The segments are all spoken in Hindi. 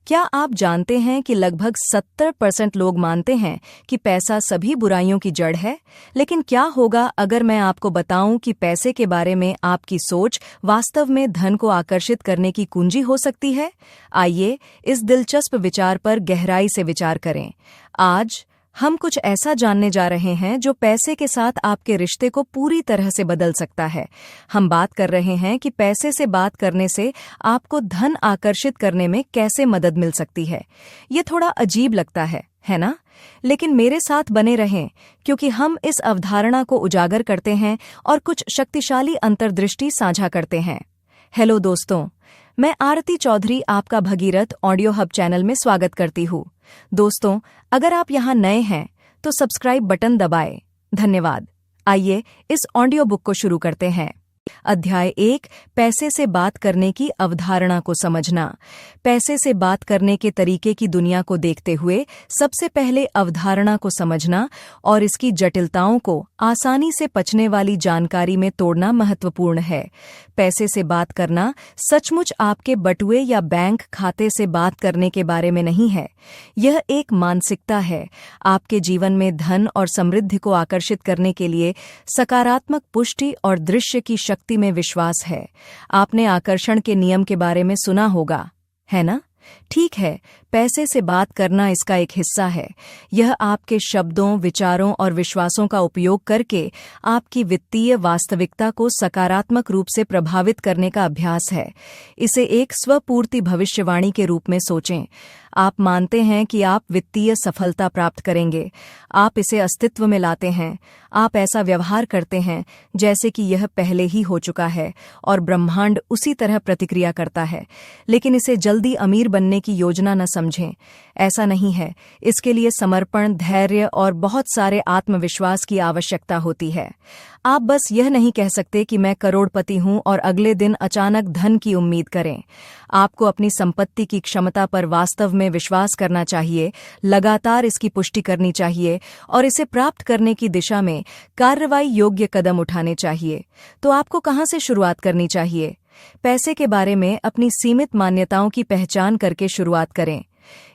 क्या आप जानते हैं कि लगभग 70% लोग मानते हैं कि पैसा सभी बुराइयों की जड़ है? लेकिन क्या होगा अगर मैं आपको बताऊं कि पैसे के बारे में आपकी सोच वास्तव में धन को आकर्षित करने की कुंजी हो सकती है? आइए इस दिलचस्प विचार पर गहराई से विचार करें। आज हम कुछ ऐसा जानने जा रहे हैं जो पैसे के साथ आपके रिश्ते को पूरी तरह से बदल सकता है। हम बात कर रहे हैं कि पैसे से बात करने से आपको धन आकर्षित करने में कैसे मदद मिल सकती है। ये थोड़ा अजीब लगता है ना? लेकिन मेरे साथ बने रहें, क्योंकि हम इस अवधारणा को उजागर करते हैं और कुछ शक्तिशाली अंतर्दृष्टि साझा करते हैं। हेलो दोस्तों, मैं आरती चौधरी आपका भगीरथ ऑडियो हब चैनल में स्वागत करती हूँ। दोस्तों, अगर आप यहाँ नए हैं तो सब्सक्राइब बटन दबाएं। धन्यवाद। आइए इस ऑडियो बुक को शुरू करते हैं। अध्याय 1, पैसे से बात करने की अवधारणा को समझना। पैसे से बात करने के तरीके की दुनिया को देखते हुए सबसे पहले अवधारणा को समझना और इसकी जटिलताओं को आसानी से पचने वाली जानकारी में तोड़ना महत्वपूर्ण है। पैसे से बात करना सचमुच आपके बटुए या बैंक खाते से बात करने के बारे में नहीं है। यह एक मानसिकता है। आपके जीवन में धन और समृद्धि को आकर्षित करने के लिए सकारात्मक पुष्टि और दृश्य की शक्ति में विश्वास है। आपने आकर्षण के नियम के बारे में सुना होगा, है ना? ठीक है, पैसे से बात करना इसका एक हिस्सा है। यह आपके शब्दों, विचारों और विश्वासों का उपयोग करके आपकी वित्तीय वास्तविकता को सकारात्मक रूप से प्रभावित करने का अभ्यास है। इसे एक स्वपूर्ति भविष्यवाणी के रूप में सोचें। आप मानते हैं कि आप वित्तीय सफलता प्राप्त करेंगे। आप इसे अस्तित्व में लाते हैं। आप ऐसा व्यवहार करते हैं जैसे कि यह पहले ही हो चुका है और ब्रह्मांड उसी तरह प्रतिक्रिया करता है। लेकिन इसे जल्दी अमीर बनने की योजना न समझें। ऐसा नहीं है। इसके लिए समर्पण, धैर्य और बहुत सारे आत्मविश्वास की आवश्यकता होती है। आप बस यह नहीं कह सकते कि मैं करोड़पति हूं और अगले दिन अचानक धन की उम्मीद करें। आपको अपनी संपत्ति की क्षमता पर वास्तव में विश्वास करना चाहिए, लगातार इसकी पुष्टि करनी चाहिए और इसे प्राप्त करने की दिशा में कार्रवाई योग्य कदम उठाने चाहिए। तो आपको कहां से शुरुआत करनी चाहिए? पैसे के बारे में अपनी सीमित मान्यताओं की पहचान करके शुरुआत करें।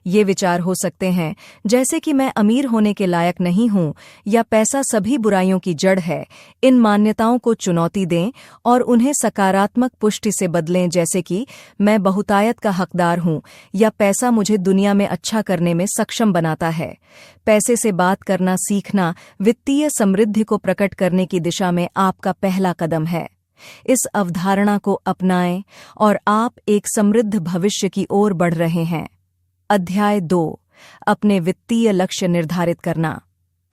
ये विचार हो सकते हैं जैसे कि मैं अमीर होने के लायक नहीं हूं या पैसा सभी बुराइयों की जड़ है। इन मान्यताओं को चुनौती दें और उन्हें सकारात्मक पुष्टि से बदलें, जैसे कि मैं बहुतायत का हकदार हूं या पैसा मुझे दुनिया में अच्छा करने में सक्षम बनाता है। पैसे से बात करना सीखना वित्तीय समृद्धि को प्रकट करने की दिशा में आपका पहला कदम है। इस अवधारणा को अपनाएं और आप एक समृद्ध भविष्य की ओर बढ़ रहे हैं। अध्याय 2, अपने वित्तीय लक्ष्य निर्धारित करना।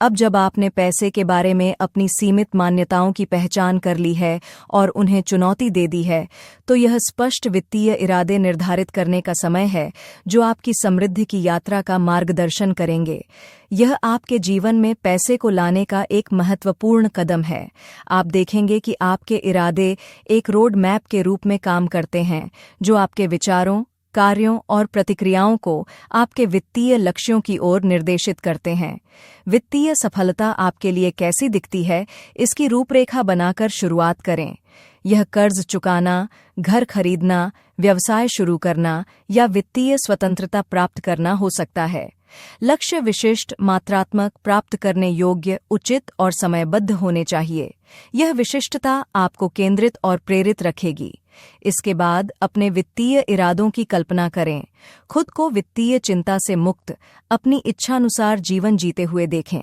अब जब आपने पैसे के बारे में अपनी सीमित मान्यताओं की पहचान कर ली है और उन्हें चुनौती दे दी है, तो यह स्पष्ट वित्तीय इरादे निर्धारित करने का समय है जो आपकी समृद्धि की यात्रा का मार्गदर्शन करेंगे। यह आपके जीवन में पैसे को लाने का एक महत्वपूर्ण कदम है। आप देखेंगे कि आपके इरादे एक रोड मैप के रूप में काम करते हैं जो आपके विचारों, कार्यों और प्रतिक्रियाओं को आपके वित्तीय लक्ष्यों की ओर निर्देशित करते हैं। वित्तीय सफलता आपके लिए कैसी दिखती है, इसकी रूपरेखा बनाकर शुरुआत करें। यह कर्ज चुकाना, घर खरीदना, व्यवसाय शुरू करना या वित्तीय स्वतंत्रता प्राप्त करना हो सकता है। लक्ष्य विशिष्ट, मात्रात्मक, प्राप्त करने योग्य, उचित और समयबद्ध होने चाहिए। यह विशिष्टता आपको केंद्रित और प्रेरित रखेगी। इसके बाद अपने वित्तीय इरादों की कल्पना करें। खुद को वित्तीय चिंता से मुक्त, अपनी इच्छानुसार जीवन जीते हुए देखें।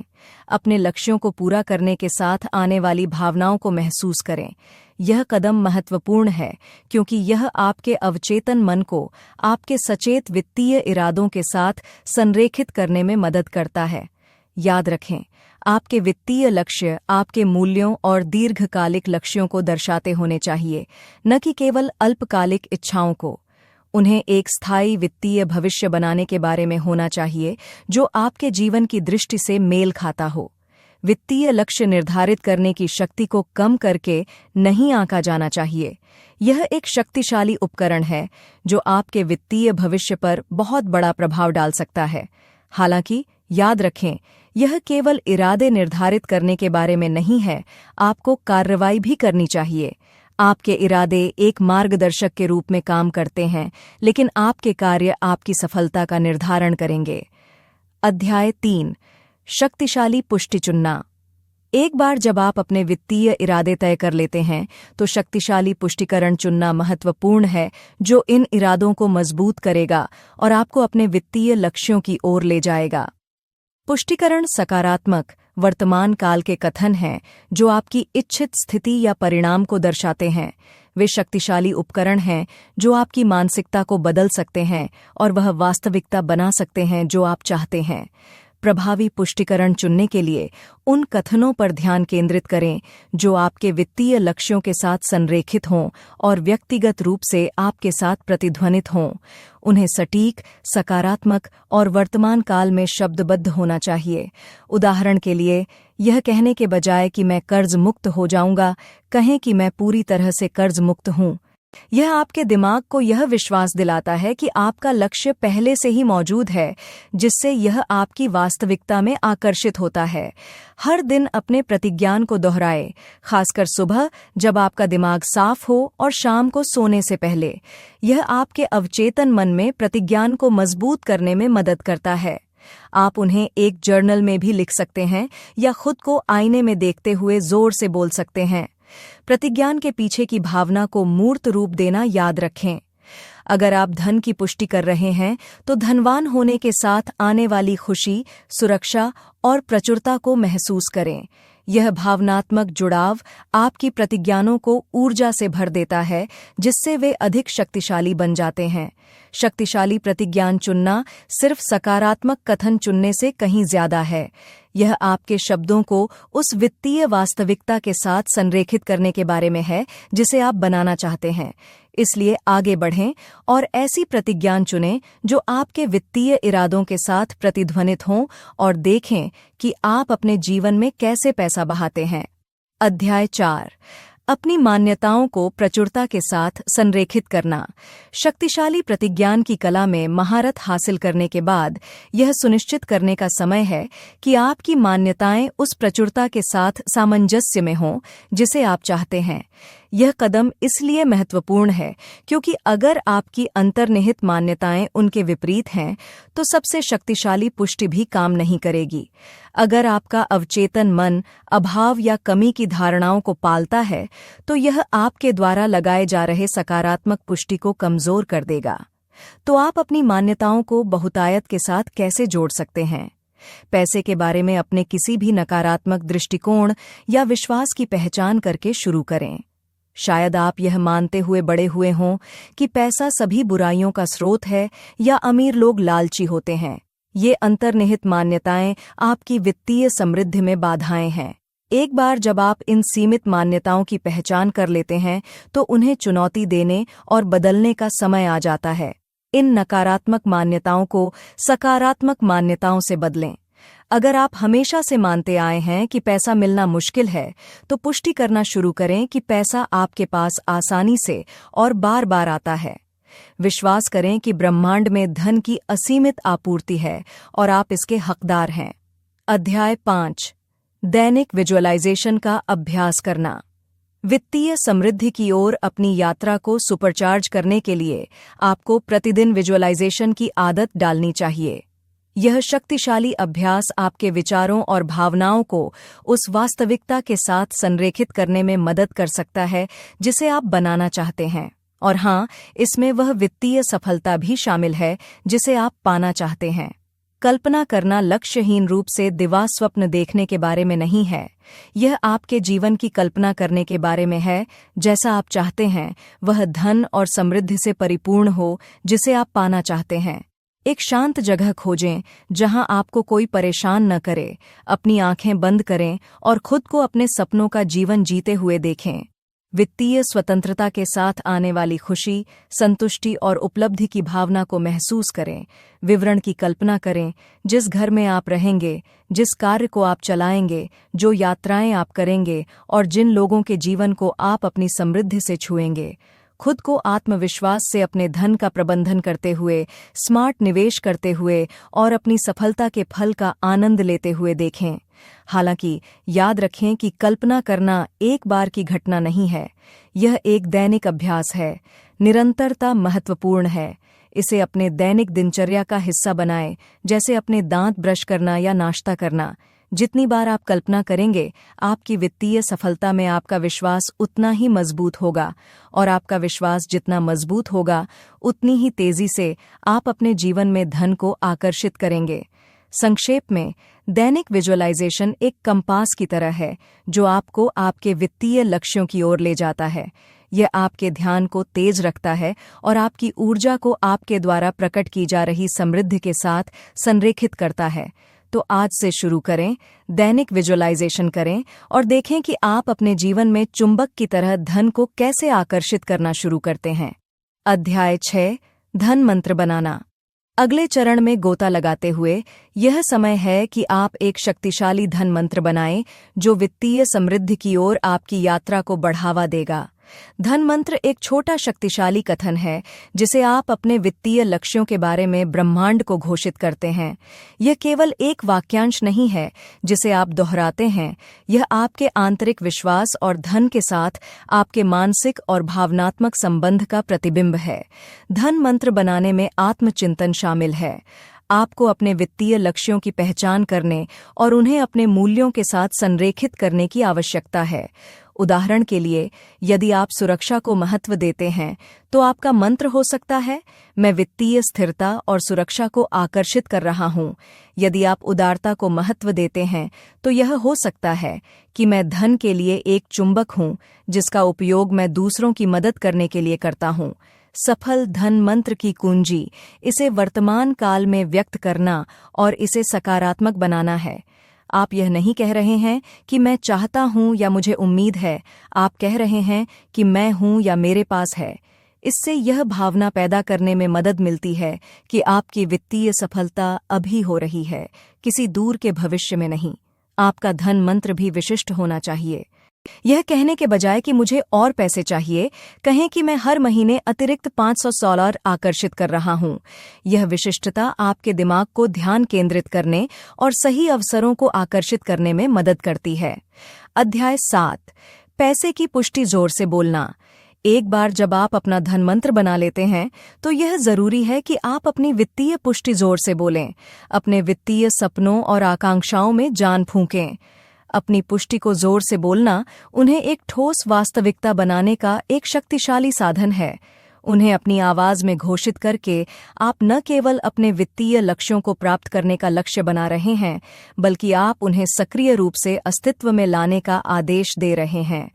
अपने लक्ष्यों को पूरा करने के साथ आने वाली भावनाओं को महसूस करें। यह कदम महत्वपूर्ण है क्योंकि यह आपके अवचेतन मन को आपके सचेत वित्तीय इरादों के साथ संरेखित करने में मदद करता है। याद रखें, आपके वित्तीय लक्ष्य आपके मूल्यों और दीर्घकालिक लक्ष्यों को दर्शाते होने चाहिए, न कि केवल अल्पकालिक इच्छाओं को। उन्हें एक स्थायी वित्तीय भविष्य बनाने के बारे में होना चाहिए जो आपके जीवन की दृष्टि से मेल खाता हो। वित्तीय लक्ष्य निर्धारित करने की शक्ति को कम करके नहीं आंका जाना चाहिए। यह एक शक्तिशाली उपकरण है जो आपके वित्तीय भविष्य पर बहुत बड़ा प्रभाव डाल सकता है। हालांकि याद रखें, यह केवल इरादे निर्धारित करने के बारे में नहीं है, आपको कार्रवाई भी करनी चाहिए। आपके इरादे एक मार्गदर्शक के रूप में काम करते हैं, लेकिन आपके कार्य आपकी सफलता का निर्धारण करेंगे। अध्याय 3। शक्तिशाली पुष्टि चुनना। एक बार जब आप अपने वित्तीय इरादे तय कर लेते हैं तो शक्तिशाली पुष्टिकरण चुनना महत्वपूर्ण है, जो इन इरादों को मजबूत करेगा और आपको अपने वित्तीय लक्ष्यों की ओर ले जाएगा। पुष्टिकरण सकारात्मक वर्तमान काल के कथन हैं जो आपकी इच्छित स्थिति या परिणाम को दर्शाते हैं। वे शक्तिशाली उपकरण हैं जो आपकी मानसिकता को बदल सकते हैं और वह वास्तविकता बना सकते हैं जो आप चाहते हैं। प्रभावी पुष्टिकरण चुनने के लिए उन कथनों पर ध्यान केंद्रित करें जो आपके वित्तीय लक्ष्यों के साथ संरेखित हों और व्यक्तिगत रूप से आपके साथ प्रतिध्वनित हों। उन्हें सटीक, सकारात्मक और वर्तमान काल में शब्दबद्ध होना चाहिए। उदाहरण के लिए, यह कहने के बजाय कि मैं कर्ज मुक्त हो जाऊंगा, कहें कि मैं पूरी तरह से कर्ज मुक्त हूं। यह आपके दिमाग को यह विश्वास दिलाता है कि आपका लक्ष्य पहले से ही मौजूद है, जिससे यह आपकी वास्तविकता में आकर्षित होता है। हर दिन अपने प्रतिज्ञान को दोहराएं, खासकर सुबह जब आपका दिमाग साफ हो और शाम को सोने से पहले। यह आपके अवचेतन मन में प्रतिज्ञान को मजबूत करने में मदद करता है। आप उन्हें एक जर्नल में भी लिख सकते हैं या खुद को आईने में देखते हुए जोर से बोल सकते हैं। प्रतिज्ञान के पीछे की भावना को मूर्त रूप देना याद रखें। अगर आप धन की पुष्टि कर रहे हैं तो धनवान होने के साथ आने वाली खुशी, सुरक्षा और प्रचुरता को महसूस करें। यह भावनात्मक जुड़ाव आपकी प्रतिज्ञानों को ऊर्जा से भर देता है, जिससे वे अधिक शक्तिशाली बन जाते हैं। शक्तिशाली प्रतिज्ञान चुनना सिर्फ सकारात्मक कथन चुनने से कहीं ज्यादा है। यह आपके शब्दों को उस वित्तीय वास्तविकता के साथ संरेखित करने के बारे में है जिसे आप बनाना चाहते हैं। इसलिए आगे बढ़ें और ऐसी प्रतिज्ञान चुनें जो आपके वित्तीय इरादों के साथ प्रतिध्वनित हों और देखें कि आप अपने जीवन में कैसे पैसा बहाते हैं। अध्याय 4। अपनी मान्यताओं को प्रचुरता के साथ संरेखित करना। शक्तिशाली प्रतिज्ञान की कला में महारत हासिल करने के बाद यह सुनिश्चित करने का समय है कि आपकी मान्यताएं उस प्रचुरता के साथ सामंजस्य में हों जिसे आप चाहते हैं। यह कदम इसलिए महत्वपूर्ण है क्योंकि अगर आपकी अंतर्निहित मान्यताएं उनके विपरीत हैं तो सबसे शक्तिशाली पुष्टि भी काम नहीं करेगी। अगर आपका अवचेतन मन अभाव या कमी की धारणाओं को पालता है तो यह आपके द्वारा लगाए जा रहे सकारात्मक पुष्टि को कमजोर कर देगा। तो आप अपनी मान्यताओं को बहुतायत के साथ कैसे जोड़ सकते हैं? पैसे के बारे में अपने किसी भी नकारात्मक दृष्टिकोण या विश्वास की पहचान करके शुरू करें। शायद आप यह मानते हुए बड़े हुए हों कि पैसा सभी बुराइयों का स्रोत है या अमीर लोग लालची होते हैं। ये अंतर्निहित मान्यताएं आपकी वित्तीय समृद्धि में बाधाएं हैं। एक बार जब आप इन सीमित मान्यताओं की पहचान कर लेते हैं तो उन्हें चुनौती देने और बदलने का समय आ जाता है। इन नकारात्मक मान्यताओं को सकारात्मक मान्यताओं से बदलें। अगर आप हमेशा से मानते आए हैं कि पैसा मिलना मुश्किल है, तो पुष्टि करना शुरू करें कि पैसा आपके पास आसानी से और बार बार आता है। विश्वास करें कि ब्रह्मांड में धन की असीमित आपूर्ति है और आप इसके हकदार हैं। अध्याय 5। दैनिक विजुअलाइजेशन का अभ्यास करना। वित्तीय समृद्धि की ओर अपनी यात्रा को सुपरचार्ज करने के लिए आपको प्रतिदिन विजुअलाइजेशन की आदत डालनी चाहिए। यह शक्तिशाली अभ्यास आपके विचारों और भावनाओं को उस वास्तविकता के साथ संरेखित करने में मदद कर सकता है जिसे आप बनाना चाहते हैं। और हाँ, इसमें वह वित्तीय सफलता भी शामिल है जिसे आप पाना चाहते हैं। कल्पना करना लक्ष्यहीन रूप से दिवा स्वप्न देखने के बारे में नहीं है। यह आपके जीवन की कल्पना करने के बारे में है, जैसा आप चाहते हैं वह धन और समृद्धि से परिपूर्ण हो जिसे आप पाना चाहते हैं। एक शांत जगह खोजें जहां आपको कोई परेशान न करे। अपनी आंखें बंद करें और खुद को अपने सपनों का जीवन जीते हुए देखें। वित्तीय स्वतंत्रता के साथ आने वाली खुशी, संतुष्टि और उपलब्धि की भावना को महसूस करें। विवरण की कल्पना करें, जिस घर में आप रहेंगे, जिस कार्य को आप चलाएंगे, जो यात्राएं आप करेंगे और जिन लोगों के जीवन को आप अपनी समृद्धि से छुएंगे। खुद को आत्मविश्वास से अपने धन का प्रबंधन करते हुए, स्मार्ट निवेश करते हुए और अपनी सफलता के फल का आनंद लेते हुए देखें। हालांकि याद रखें कि कल्पना करना एक बार की घटना नहीं है, यह एक दैनिक अभ्यास है। निरंतरता महत्वपूर्ण है। इसे अपने दैनिक दिनचर्या का हिस्सा बनाएं, जैसे अपने दांत ब्रश करना या नाश्ता करना। जितनी बार आप कल्पना करेंगे, आपकी वित्तीय सफलता में आपका विश्वास उतना ही मजबूत होगा, और आपका विश्वास जितना मजबूत होगा, उतनी ही तेजी से आप अपने जीवन में धन को आकर्षित करेंगे। संक्षेप में, दैनिक विजुअलाइजेशन एक कंपास की तरह है जो आपको आपके वित्तीय लक्ष्यों की ओर ले जाता है। यह आपके ध्यान को तेज रखता है और आपकी ऊर्जा को आपके द्वारा प्रकट की जा रही समृद्धि के साथ संरेखित करता है। तो आज से शुरू करें, दैनिक विजुअलाइजेशन करें और देखें कि आप अपने जीवन में चुंबक की तरह धन को कैसे आकर्षित करना शुरू करते हैं। अध्याय 6, धन मंत्र बनाना। अगले चरण में गोता लगाते हुए, यह समय है कि आप एक शक्तिशाली धन मंत्र बनाएं जो वित्तीय समृद्धि की ओर आपकी यात्रा को बढ़ावा देगा। धन मंत्र एक छोटा शक्तिशाली कथन है जिसे आप अपने वित्तीय लक्ष्यों के बारे में ब्रह्मांड को घोषित करते हैं। यह केवल एक वाक्यांश नहीं है जिसे आप दोहराते हैं, यह आपके आंतरिक विश्वास और धन के साथ आपके मानसिक और भावनात्मक संबंध का प्रतिबिंब है। धन मंत्र बनाने में आत्मचिंतन शामिल है। आपको अपने वित्तीय लक्ष्यों की पहचान करने और उन्हें अपने मूल्यों के साथ संरेखित करने की आवश्यकता है। उदाहरण के लिए, यदि आप सुरक्षा को महत्व देते हैं, तो आपका मंत्र हो सकता है, मैं वित्तीय स्थिरता और सुरक्षा को आकर्षित कर रहा हूँ। यदि आप उदारता को महत्व देते हैं, तो यह हो सकता है कि मैं धन के लिए एक चुंबक हूँ जिसका उपयोग मैं दूसरों की मदद करने के लिए करता हूँ। सफल धन मंत्र की कुंजी इसे वर्तमान काल में व्यक्त करना और इसे सकारात्मक बनाना है। आप यह नहीं कह रहे हैं कि मैं चाहता हूं या मुझे उम्मीद है, आप कह रहे हैं कि मैं हूं या मेरे पास है। इससे यह भावना पैदा करने में मदद मिलती है कि आपकी वित्तीय सफलता अभी हो रही है, किसी दूर के भविष्य में नहीं। आपका धन मंत्र भी विशिष्ट होना चाहिए। यह कहने के बजाय कि मुझे और पैसे चाहिए, कहें कि मैं हर महीने अतिरिक्त $500 आकर्षित कर रहा हूँ। यह विशिष्टता आपके दिमाग को ध्यान केंद्रित करने और सही अवसरों को आकर्षित करने में मदद करती है। अध्याय 7, पैसे की पुष्टि जोर से बोलना। एक बार जब आप अपना धन मंत्र बना लेते हैं, तो यह जरूरी है कि आप अपनी वित्तीय पुष्टि जोर से बोलें। अपने वित्तीय सपनों और आकांक्षाओं में जान फूंकें। अपनी पुष्टि को जोर से बोलना उन्हें एक ठोस वास्तविकता बनाने का एक शक्तिशाली साधन है। उन्हें अपनी आवाज में घोषित करके आप न केवल अपने वित्तीय लक्ष्यों को प्राप्त करने का लक्ष्य बना रहे हैं, बल्कि आप उन्हें सक्रिय रूप से अस्तित्व में लाने का आदेश दे रहे हैं।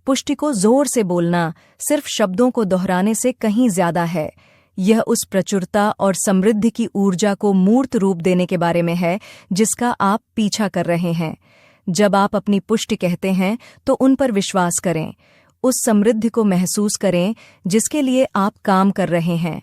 पुष्टि को जोर से बोलना सिर्फ शब्दों को दोहराने से कहीं ज्यादा है। यह उस प्रचुरता और समृद्धि की ऊर्जा को मूर्त रूप देने के बारे में है जिसका आप पीछा कर रहे हैं। जब आप अपनी पुष्टि कहते हैं, तो उन पर विश्वास करें। उस समृद्धि को महसूस करें जिसके लिए आप काम कर रहे हैं।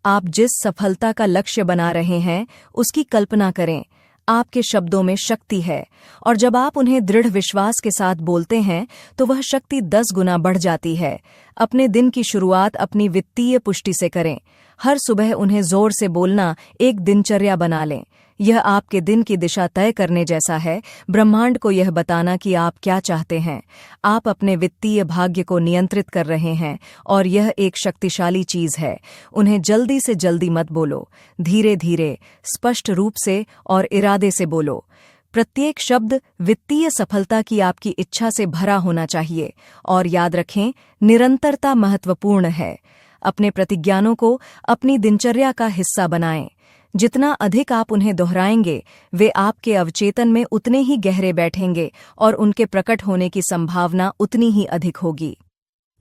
आप जिस सफलता का लक्ष्य बना रहे हैं, उसकी कल्पना करें। आपके शब्दों में शक्ति है, और जब आप उन्हें दृढ़ विश्वास के साथ बोलते हैं, तो वह शक्ति 10 गुना बढ़ जाती है। अपने दिन की शुरुआत अपनी वित्तीय पुष्टि से करें। हर सुबह उन्हें जोर से बोलना एक दिनचर्या बना लें। यह आपके दिन की दिशा तय करने जैसा है, ब्रह्मांड को यह बताना कि आप क्या चाहते हैं। आप अपने वित्तीय भाग्य को नियंत्रित कर रहे हैं, और यह एक शक्तिशाली चीज है। उन्हें जल्दी से जल्दी मत बोलो, धीरे धीरे, स्पष्ट रूप से और इरादे से बोलो। प्रत्येक शब्द वित्तीय सफलता की आपकी इच्छा से भरा होना चाहिए, और याद रखें, निरंतरता महत्वपूर्ण है। अपने प्रतिज्ञानों को अपनी दिनचर्या का हिस्सा बनाएं। जितना अधिक आप उन्हें दोहराएंगे, वे आपके अवचेतन में उतने ही गहरे बैठेंगे और उनके प्रकट होने की संभावना उतनी ही अधिक होगी।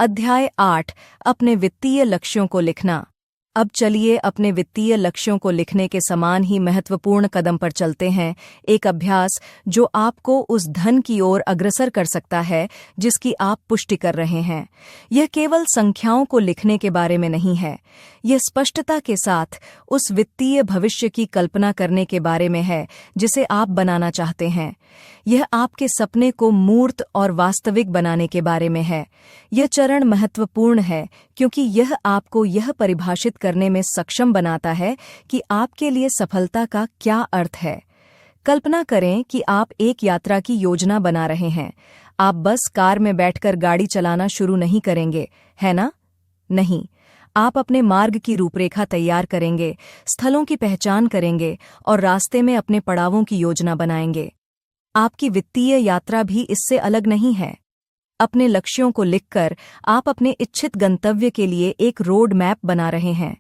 अध्याय 8, अपने वित्तीय लक्ष्यों को लिखना। अब चलिए अपने वित्तीय लक्ष्यों को लिखने के समान ही महत्वपूर्ण कदम पर चलते हैं, एक अभ्यास जो आपको उस धन की ओर अग्रसर कर सकता है जिसकी आप पुष्टि कर रहे हैं। यह केवल संख्याओं को लिखने के बारे में नहीं है, यह स्पष्टता के साथ उस वित्तीय भविष्य की कल्पना करने के बारे में है जिसे आप बनाना चाहते हैं। यह आपके सपने को मूर्त और वास्तविक बनाने के बारे में है। यह चरण महत्वपूर्ण है क्योंकि यह आपको यह परिभाषित करने में सक्षम बनाता है कि आपके लिए सफलता का क्या अर्थ है। कल्पना करें कि आप एक यात्रा की योजना बना रहे हैं। आप बस कार में बैठकर गाड़ी चलाना शुरू नहीं करेंगे, है ना? नहीं, आप अपने मार्ग की रूपरेखा तैयार करेंगे, स्थलों की पहचान करेंगे और रास्ते में अपने पड़ावों की योजना बनाएंगे। आपकी वित्तीय यात्रा भी इससे अलग नहीं है। अपने लक्ष्यों को लिखकर आप अपने इच्छित गंतव्य के लिए एक रोड मैप बना रहे हैं।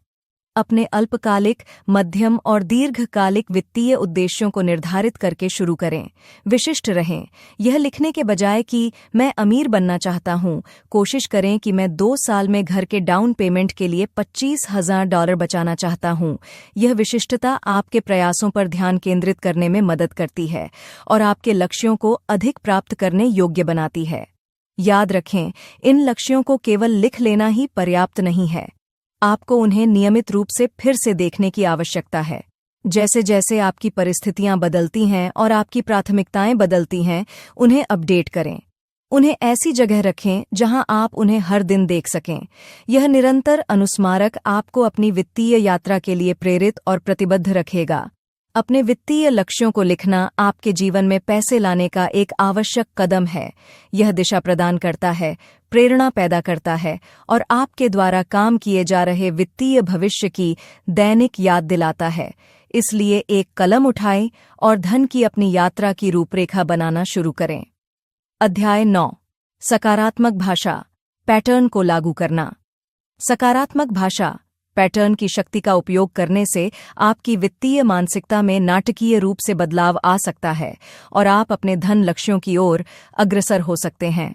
अपने अल्पकालिक, मध्यम और दीर्घकालिक वित्तीय उद्देश्यों को निर्धारित करके शुरू करें। विशिष्ट रहें। यह लिखने के बजाय कि मैं अमीर बनना चाहता हूं, कोशिश करें कि मैं 2 साल में घर के डाउन पेमेंट के लिए $25,000 बचाना चाहता हूं। यह विशिष्टता आपके प्रयासों पर ध्यान केंद्रित करने में मदद करती है और आपके लक्ष्यों को अधिक प्राप्त करने योग्य बनाती है। याद रखें, इन लक्ष्यों को केवल लिख लेना ही पर्याप्त नहीं है। आपको उन्हें नियमित रूप से फिर से देखने की आवश्यकता है। जैसे जैसे आपकी परिस्थितियां बदलती हैं और आपकी प्राथमिकताएं बदलती हैं, उन्हें अपडेट करें। उन्हें ऐसी जगह रखें जहां आप उन्हें हर दिन देख सकें। यह निरंतर अनुस्मारक आपको अपनी वित्तीय यात्रा के लिए प्रेरित और प्रतिबद्ध रखेगा। अपने वित्तीय लक्ष्यों को लिखना आपके जीवन में पैसे लाने का एक आवश्यक कदम है। यह दिशा प्रदान करता है, प्रेरणा पैदा करता है और आपके द्वारा काम किए जा रहे वित्तीय भविष्य की दैनिक याद दिलाता है। इसलिए एक कलम उठाएं और धन की अपनी यात्रा की रूपरेखा बनाना शुरू करें। अध्याय 9। सकारात्मक भाषा, पैटर्न को लागू करना। सकारात्मक भाषा पैटर्न की शक्ति का उपयोग करने से आपकी वित्तीय मानसिकता में नाटकीय रूप से बदलाव आ सकता है और आप अपने धन लक्ष्यों की ओर अग्रसर हो सकते हैं।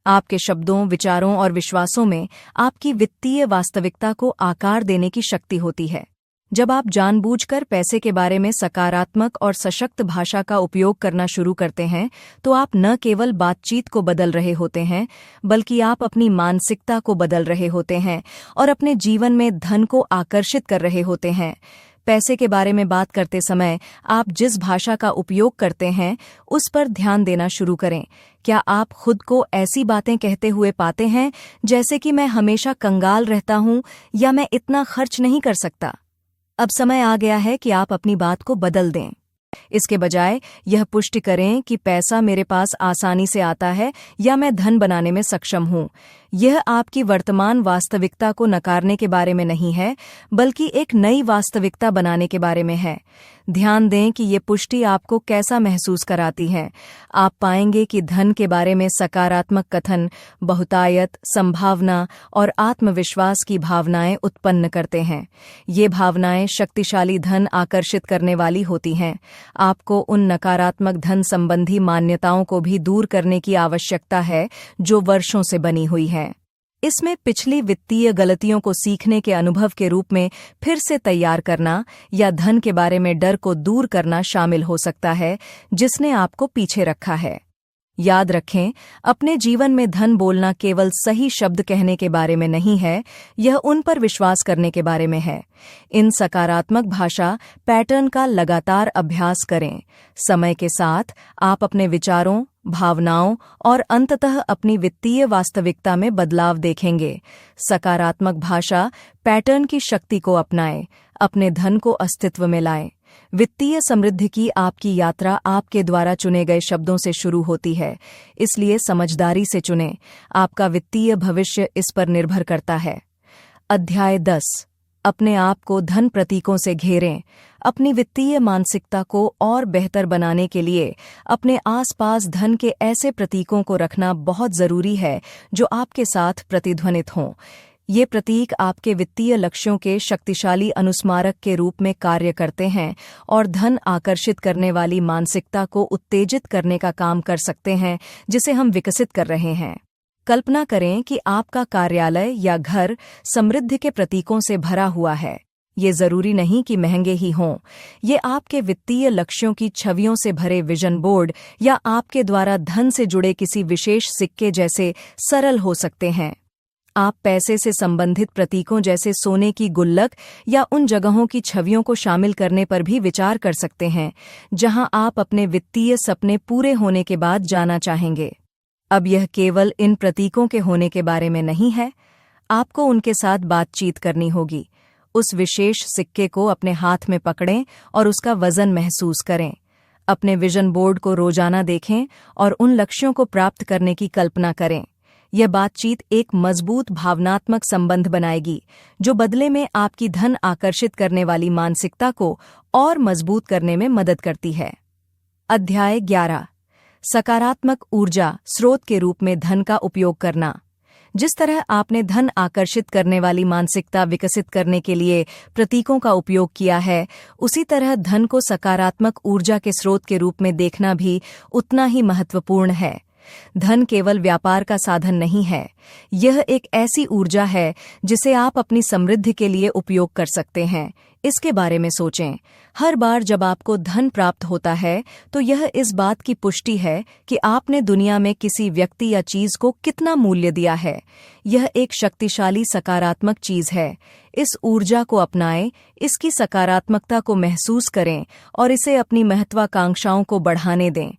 आपके शब्दों, विचारों और विश्वासों में आपकी वित्तीय वास्तविकता को आकार देने की शक्ति होती है। जब आप जानबूझकर पैसे के बारे में सकारात्मक और सशक्त भाषा का उपयोग करना शुरू करते हैं, तो आप न केवल बातचीत को बदल रहे होते हैं, बल्कि आप अपनी मानसिकता को बदल रहे होते हैं और अपने जीवन में धन को आकर्षित कर रहे होते हैं। पैसे के बारे में बात करते समय आप जिस भाषा का उपयोग करते हैं, उस पर ध्यान देना शुरू करें। क्या आप खुद को ऐसी बातें कहते हुए पाते हैं जैसे कि मैं हमेशा कंगाल रहता हूं या मैं इतना खर्च नहीं कर सकता? अब समय आ गया है कि आप अपनी बात को बदल दें। इसके बजाय यह पुष्टि करें कि पैसा मेरे पास आसानी से आता है या मैं धन बनाने में सक्षम हूं। यह आपकी वर्तमान वास्तविकता को नकारने के बारे में नहीं है, बल्कि एक नई वास्तविकता बनाने के बारे में है। ध्यान दें कि ये पुष्टि आपको कैसा महसूस कराती है। आप पाएंगे कि धन के बारे में सकारात्मक कथन बहुतायत, संभावना और आत्मविश्वास की भावनाएं उत्पन्न करते हैं। ये भावनाएं शक्तिशाली धन आकर्षित करने वाली होती हैं। आपको उन नकारात्मक धन संबंधी मान्यताओं को भी दूर करने की आवश्यकता है जो वर्षों से बनी हुई है। इसमें पिछली वित्तीय गलतियों को सीखने के अनुभव के रूप में फिर से तैयार करना या धन के बारे में डर को दूर करना शामिल हो सकता है, जिसने आपको पीछे रखा है। याद रखें, अपने जीवन में धन बोलना केवल सही शब्द कहने के बारे में नहीं है, यह उन पर विश्वास करने के बारे में है। इन सकारात्मक भाषा पैटर्न का लगातार अभ्यास करें। समय के साथ आप अपने विचारों, भावनाओं और अंततः अपनी वित्तीय वास्तविकता में बदलाव देखेंगे। सकारात्मक भाषा पैटर्न की शक्ति को अपनाएं, अपने धन को अस्तित्व में लाएं। वित्तीय समृद्धि की आपकी यात्रा आपके द्वारा चुने गए शब्दों से शुरू होती है, इसलिए समझदारी से चुनें। आपका वित्तीय भविष्य इस पर निर्भर करता है। अध्याय 10। अपने आप को धन प्रतीकों से घेरें। अपनी वित्तीय मानसिकता को और बेहतर बनाने के लिए अपने आसपास धन के ऐसे प्रतीकों को रखना बहुत जरूरी है जो आपके साथ प्रतिध्वनित हों। ये प्रतीक आपके वित्तीय लक्ष्यों के शक्तिशाली अनुस्मारक के रूप में कार्य करते हैं और धन आकर्षित करने वाली मानसिकता को उत्तेजित करने का काम कर सकते हैं जिसे हम विकसित कर रहे हैं। कल्पना करें कि आपका कार्यालय या घर समृद्धि के प्रतीकों से भरा हुआ है। ये जरूरी नहीं कि महंगे ही हों। ये आपके वित्तीय लक्ष्यों की छवियों से भरे विजन बोर्ड या आपके द्वारा धन से जुड़े किसी विशेष सिक्के जैसे सरल हो सकते हैं। आप पैसे से संबंधित प्रतीकों जैसे सोने की गुल्लक या उन जगहों की छवियों को शामिल करने पर भी विचार कर सकते हैं जहां आप अपने वित्तीय सपने पूरे होने के बाद जाना चाहेंगे। अब यह केवल इन प्रतीकों के होने के बारे में नहीं है, आपको उनके साथ बातचीत करनी होगी। उस विशेष सिक्के को अपने हाथ में पकड़ें और उसका वजन महसूस करें। अपने विजन बोर्ड को रोजाना देखें और उन लक्ष्यों को प्राप्त करने की कल्पना करें। यह बातचीत एक मजबूत भावनात्मक संबंध बनाएगी, जो बदले में आपकी धन आकर्षित करने वाली मानसिकता को और मजबूत करने में मदद करती है। अध्याय 11। सकारात्मक ऊर्जा स्रोत के रूप में धन का उपयोग करना। जिस तरह आपने धन आकर्षित करने वाली मानसिकता विकसित करने के लिए प्रतीकों का उपयोग किया है, उसी तरह धन को सकारात्मक ऊर्जा के स्रोत के रूप में देखना भी उतना ही महत्वपूर्ण है। धन केवल व्यापार का साधन नहीं है, यह एक ऐसी ऊर्जा है जिसे आप अपनी समृद्धि के लिए उपयोग कर सकते हैं। इसके बारे में सोचें। हर बार जब आपको धन प्राप्त होता है तो यह इस बात की पुष्टि है कि आपने दुनिया में किसी व्यक्ति या चीज को कितना मूल्य दिया है। यह एक शक्तिशाली सकारात्मक चीज है। इस ऊर्जा को अपनाएं, इसकी सकारात्मकता को महसूस करें और इसे अपनी महत्वाकांक्षाओं को बढ़ाने दें।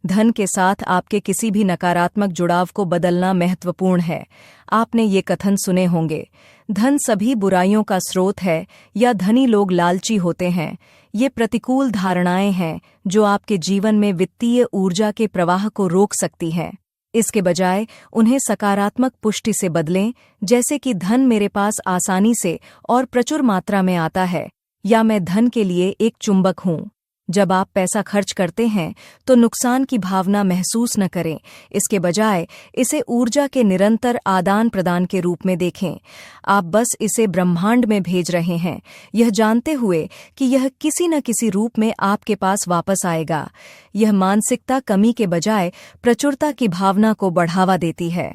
धन के साथ आपके किसी भी नकारात्मक जुड़ाव को बदलना महत्वपूर्ण है। आपने ये कथन सुने होंगे, धन सभी बुराइयों का स्रोत है या धनी लोग लालची होते हैं। ये प्रतिकूल धारणाएं हैं जो आपके जीवन में वित्तीय ऊर्जा के प्रवाह को रोक सकती हैं। इसके बजाय उन्हें सकारात्मक पुष्टि से बदलें, जैसे कि धन मेरे पास आसानी से और प्रचुर मात्रा में आता है, या मैं धन के लिए एक चुंबक हूँ। जब आप पैसा खर्च करते हैं तो नुकसान की भावना महसूस न करें, इसके बजाय इसे ऊर्जा के निरंतर आदान प्रदान के रूप में देखें। आप बस इसे ब्रह्मांड में भेज रहे हैं, यह जानते हुए कि यह किसी न किसी रूप में आपके पास वापस आएगा। यह मानसिकता कमी के बजाय प्रचुरता की भावना को बढ़ावा देती है।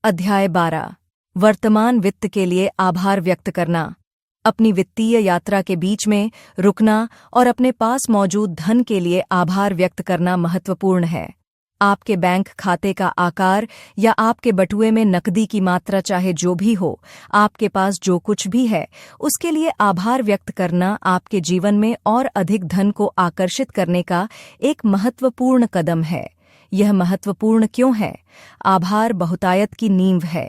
अध्याय 12। वर्तमान वित्त के लिए आभार व्यक्त करना। अपनी वित्तीय यात्रा के बीच में रुकना और अपने पास मौजूद धन के लिए आभार व्यक्त करना महत्वपूर्ण है। आपके बैंक खाते का आकार या आपके बटुए में नकदी की मात्रा चाहे जो भी हो, आपके पास जो कुछ भी है उसके लिए आभार व्यक्त करना आपके जीवन में और अधिक धन को आकर्षित करने का एक महत्वपूर्ण कदम है। यह महत्वपूर्ण क्यों है? आभार बहुतायत की नींव है।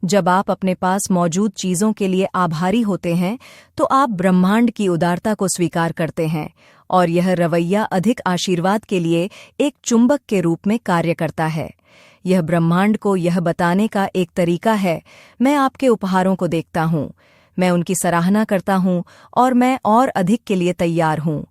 जब आप अपने पास मौजूद चीजों के लिए आभारी होते हैं तो आप ब्रह्मांड की उदारता को स्वीकार करते हैं और यह रवैया अधिक आशीर्वाद के लिए एक चुंबक के रूप में कार्य करता है। यह ब्रह्मांड को यह बताने का एक तरीका है, मैं आपके उपहारों को देखता हूँ, मैं उनकी सराहना करता हूँ और मैं और अधिक के लिए तैयार हूँ।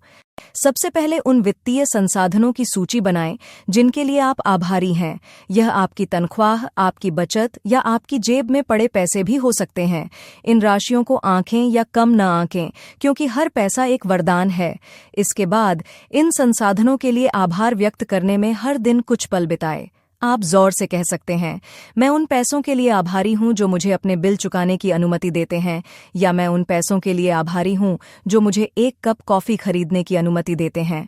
सबसे पहले उन वित्तीय संसाधनों की सूची बनाएं जिनके लिए आप आभारी हैं। यह आपकी तनख्वाह, आपकी बचत या आपकी जेब में पड़े पैसे भी हो सकते हैं। इन राशियों को आंकें या कम न आंकें, क्योंकि हर पैसा एक वरदान है। इसके बाद इन संसाधनों के लिए आभार व्यक्त करने में हर दिन कुछ पल बिताएं। आप जोर से कह सकते हैं, मैं उन पैसों के लिए आभारी हूं जो मुझे अपने बिल चुकाने की अनुमति देते हैं, या मैं उन पैसों के लिए आभारी हूं जो मुझे एक कप कॉफी खरीदने की अनुमति देते हैं।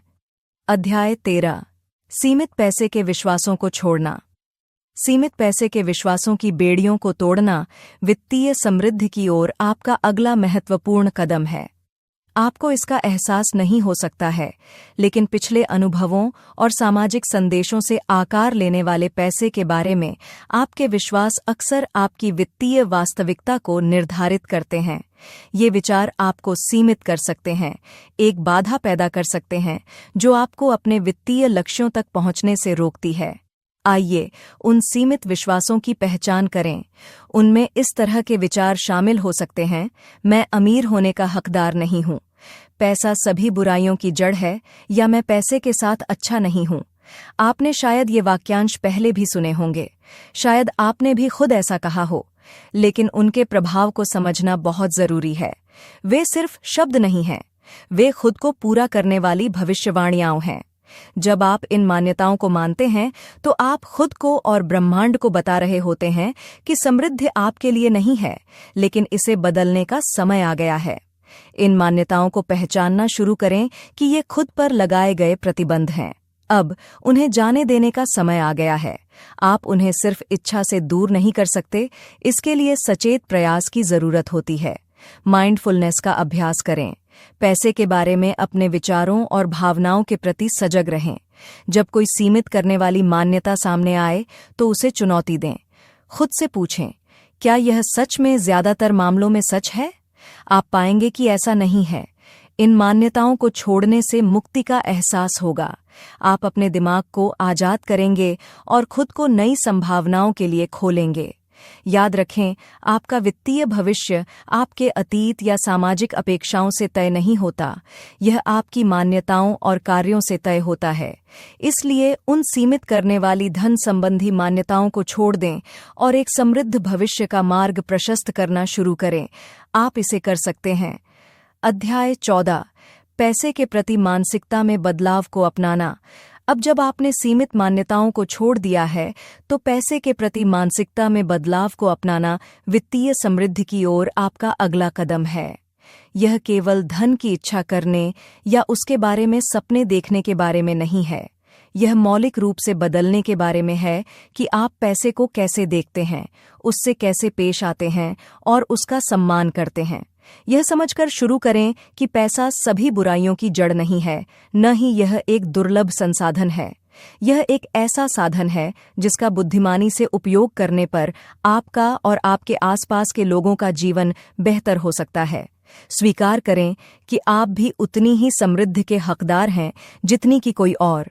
अध्याय 13। सीमित पैसे के विश्वासों को छोड़ना। सीमित पैसे के विश्वासों की बेड़ियों को तोड़ना वित्तीय समृद्धि की ओर आपका अगला महत्वपूर्ण कदम है। आपको इसका एहसास नहीं हो सकता है, लेकिन पिछले अनुभवों और सामाजिक संदेशों से आकार लेने वाले पैसे के बारे में आपके विश्वास अक्सर आपकी वित्तीय वास्तविकता को निर्धारित करते हैं। ये विचार आपको सीमित कर सकते हैं, एक बाधा पैदा कर सकते हैं जो आपको अपने वित्तीय लक्ष्यों तक पहुंचने से रोकती है। आइए उन सीमित विश्वासों की पहचान करें। उनमें इस तरह के विचार शामिल हो सकते हैं, मैं अमीर होने का हकदार नहीं हूँ, पैसा सभी बुराइयों की जड़ है, या मैं पैसे के साथ अच्छा नहीं हूँ। आपने शायद ये वाक्यांश पहले भी सुने होंगे, शायद आपने भी खुद ऐसा कहा हो, लेकिन उनके प्रभाव को समझना बहुत जरूरी है। वे सिर्फ शब्द नहीं हैं, वे खुद को पूरा करने वाली भविष्यवाणियां हैं। जब आप इन मान्यताओं को मानते हैं तो आप खुद को और ब्रह्मांड को बता रहे होते हैं कि समृद्धि आपके लिए नहीं है, लेकिन इसे बदलने का समय आ गया है। इन मान्यताओं को पहचानना शुरू करें कि ये खुद पर लगाए गए प्रतिबंध हैं। अब उन्हें जाने देने का समय आ गया है। आप उन्हें सिर्फ इच्छा से दूर नहीं कर सकते, इसके लिए सचेत प्रयास की जरूरत होती है। माइंडफुलनेस का अभ्यास करें। पैसे के बारे में अपने विचारों और भावनाओं के प्रति सजग रहें। जब कोई सीमित करने वाली मान्यता सामने आए तो उसे चुनौती दें। खुद से पूछें, क्या यह सच में ज्यादातर मामलों में सच है? आप पाएंगे कि ऐसा नहीं है। इन मान्यताओं को छोड़ने से मुक्ति का एहसास होगा। आप अपने दिमाग को आजाद करेंगे और खुद को नई संभावनाओं के लिए खोलेंगे। याद रखें, आपका वित्तीय भविष्य आपके अतीत या सामाजिक अपेक्षाओं से तय नहीं होता, यह आपकी मान्यताओं और कार्यों से तय होता है। इसलिए उन सीमित करने वाली धन संबंधी मान्यताओं को छोड़ दें और एक समृद्ध भविष्य का मार्ग प्रशस्त करना शुरू करें। आप इसे कर सकते हैं। अध्याय 14, पैसे के प्रति मानसिकता में बदलाव को अपनाना। अब जब आपने सीमित मान्यताओं को छोड़ दिया है तो पैसे के प्रति मानसिकता में बदलाव को अपनाना वित्तीय समृद्धि की ओर आपका अगला कदम है। यह केवल धन की इच्छा करने या उसके बारे में सपने देखने के बारे में नहीं है। यह मौलिक रूप से बदलने के बारे में है कि आप पैसे को कैसे देखते हैं, उससे कैसे पेश आते हैं और उसका सम्मान करते हैं। यह समझकर शुरू करें कि पैसा सभी बुराइयों की जड़ नहीं है, न ही यह एक दुर्लभ संसाधन है। यह एक ऐसा साधन है जिसका बुद्धिमानी से उपयोग करने पर आपका और आपके आसपास के लोगों का जीवन बेहतर हो सकता है। स्वीकार करें कि आप भी उतनी ही समृद्धि के हकदार हैं जितनी कि कोई और।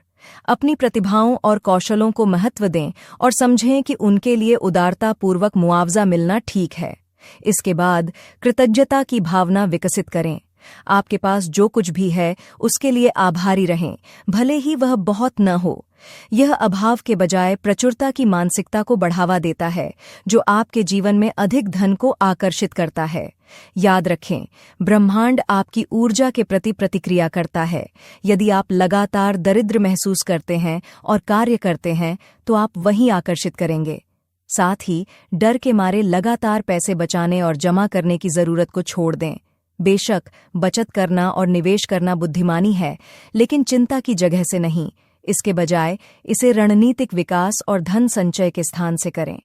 अपनी प्रतिभाओं और कौशलों को महत्व दें और समझें कि उनके लिए उदारतापूर्वक मुआवजा मिलना ठीक है। इसके बाद कृतज्ञता की भावना विकसित करें। आपके पास जो कुछ भी है उसके लिए आभारी रहें, भले ही वह बहुत न हो। यह अभाव के बजाय प्रचुरता की मानसिकता को बढ़ावा देता है, जो आपके जीवन में अधिक धन को आकर्षित करता है। याद रखें, ब्रह्मांड आपकी ऊर्जा के प्रति प्रतिक्रिया करता है। यदि आप लगातार दरिद्र महसूस करते हैं और कार्य करते हैं तो आप वहीं आकर्षित करेंगे। साथ ही डर के मारे लगातार पैसे बचाने और जमा करने की जरूरत को छोड़ दें। बेशक बचत करना और निवेश करना बुद्धिमानी है, लेकिन चिंता की जगह से नहीं। इसके बजाय इसे रणनीतिक विकास और धन संचय के स्थान से करें।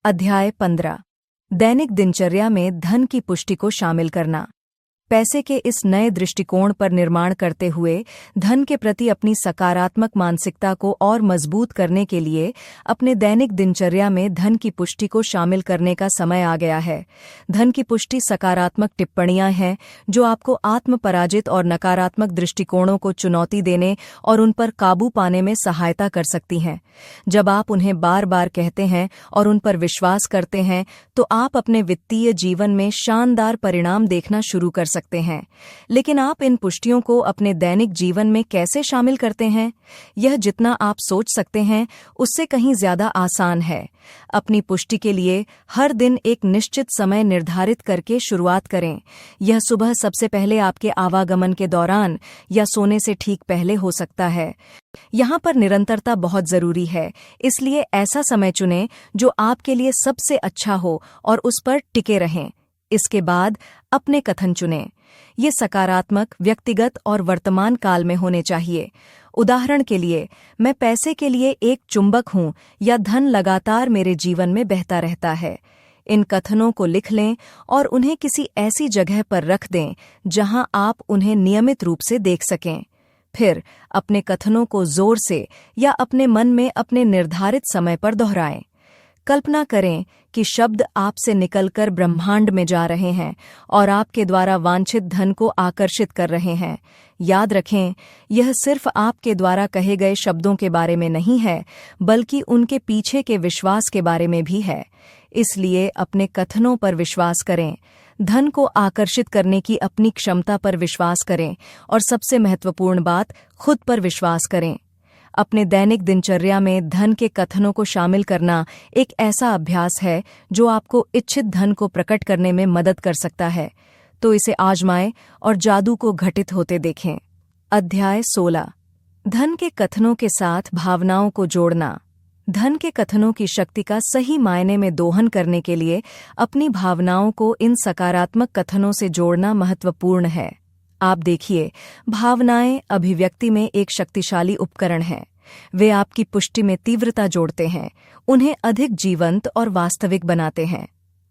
अध्याय 15, दैनिक दिनचर्या में धन की पुष्टि को शामिल करना। पैसे के इस नए दृष्टिकोण पर निर्माण करते हुए धन के प्रति अपनी सकारात्मक मानसिकता को और मजबूत करने के लिए अपने दैनिक दिनचर्या में धन की पुष्टि को शामिल करने का समय आ गया है। धन की पुष्टि सकारात्मक टिप्पणियां हैं जो आपको आत्म-पराजित और नकारात्मक दृष्टिकोणों को चुनौती देने और उन पर काबू पाने में सहायता कर सकती हैं। जब आप उन्हें बार बार कहते हैं और उन पर विश्वास करते हैं तो आप अपने वित्तीय जीवन में शानदार परिणाम देखना शुरू कर सकते हैं। लेकिन आप इन पुष्टियों को अपने दैनिक जीवन में कैसे शामिल करते हैं? यह जितना आप सोच सकते हैं उससे कहीं ज्यादा आसान है। अपनी पुष्टि के लिए हर दिन एक निश्चित समय निर्धारित करके शुरुआत करें। यह सुबह सबसे पहले आपके आवागमन के दौरान या सोने से ठीक पहले हो सकता है। यहाँ पर निरंतरता बहुत जरूरी है, इसलिए ऐसा समय चुनें जो आपके लिए सबसे अच्छा हो और उस पर टिके रहें। इसके बाद अपने कथन चुनें। ये सकारात्मक, व्यक्तिगत और वर्तमान काल में होने चाहिए। उदाहरण के लिए, मैं पैसे के लिए एक चुंबक हूँ या धन लगातार मेरे जीवन में बहता रहता है। इन कथनों को लिख लें और उन्हें किसी ऐसी जगह पर रख दें जहां आप उन्हें नियमित रूप से देख सकें। फिर अपने कथनों को जोर से या अपने मन में अपने निर्धारित समय पर दोहराएं। कल्पना करें कि शब्द आपसे निकलकर ब्रह्मांड में जा रहे हैं और आपके द्वारा वांछित धन को आकर्षित कर रहे हैं। याद रखें, यह सिर्फ आपके द्वारा कहे गए शब्दों के बारे में नहीं है, बल्कि उनके पीछे के विश्वास के बारे में भी है। इसलिए अपने कथनों पर विश्वास करें, धन को आकर्षित करने की अपनी क्षमता पर विश्वास करें और सबसे महत्वपूर्ण बात, खुद पर विश्वास करें। अपने दैनिक दिनचर्या में धन के कथनों को शामिल करना एक ऐसा अभ्यास है जो आपको इच्छित धन को प्रकट करने में मदद कर सकता है। तो इसे आजमाएं और जादू को घटित होते देखें। अध्याय 16, धन के कथनों के साथ भावनाओं को जोड़ना। धन के कथनों की शक्ति का सही मायने में दोहन करने के लिए अपनी भावनाओं को इन सकारात्मक कथनों से जोड़ना महत्वपूर्ण है। आप देखिए, भावनाएं अभिव्यक्ति में एक शक्तिशाली उपकरण हैं। वे आपकी पुष्टि में तीव्रता जोड़ते हैं, उन्हें अधिक जीवंत और वास्तविक बनाते हैं।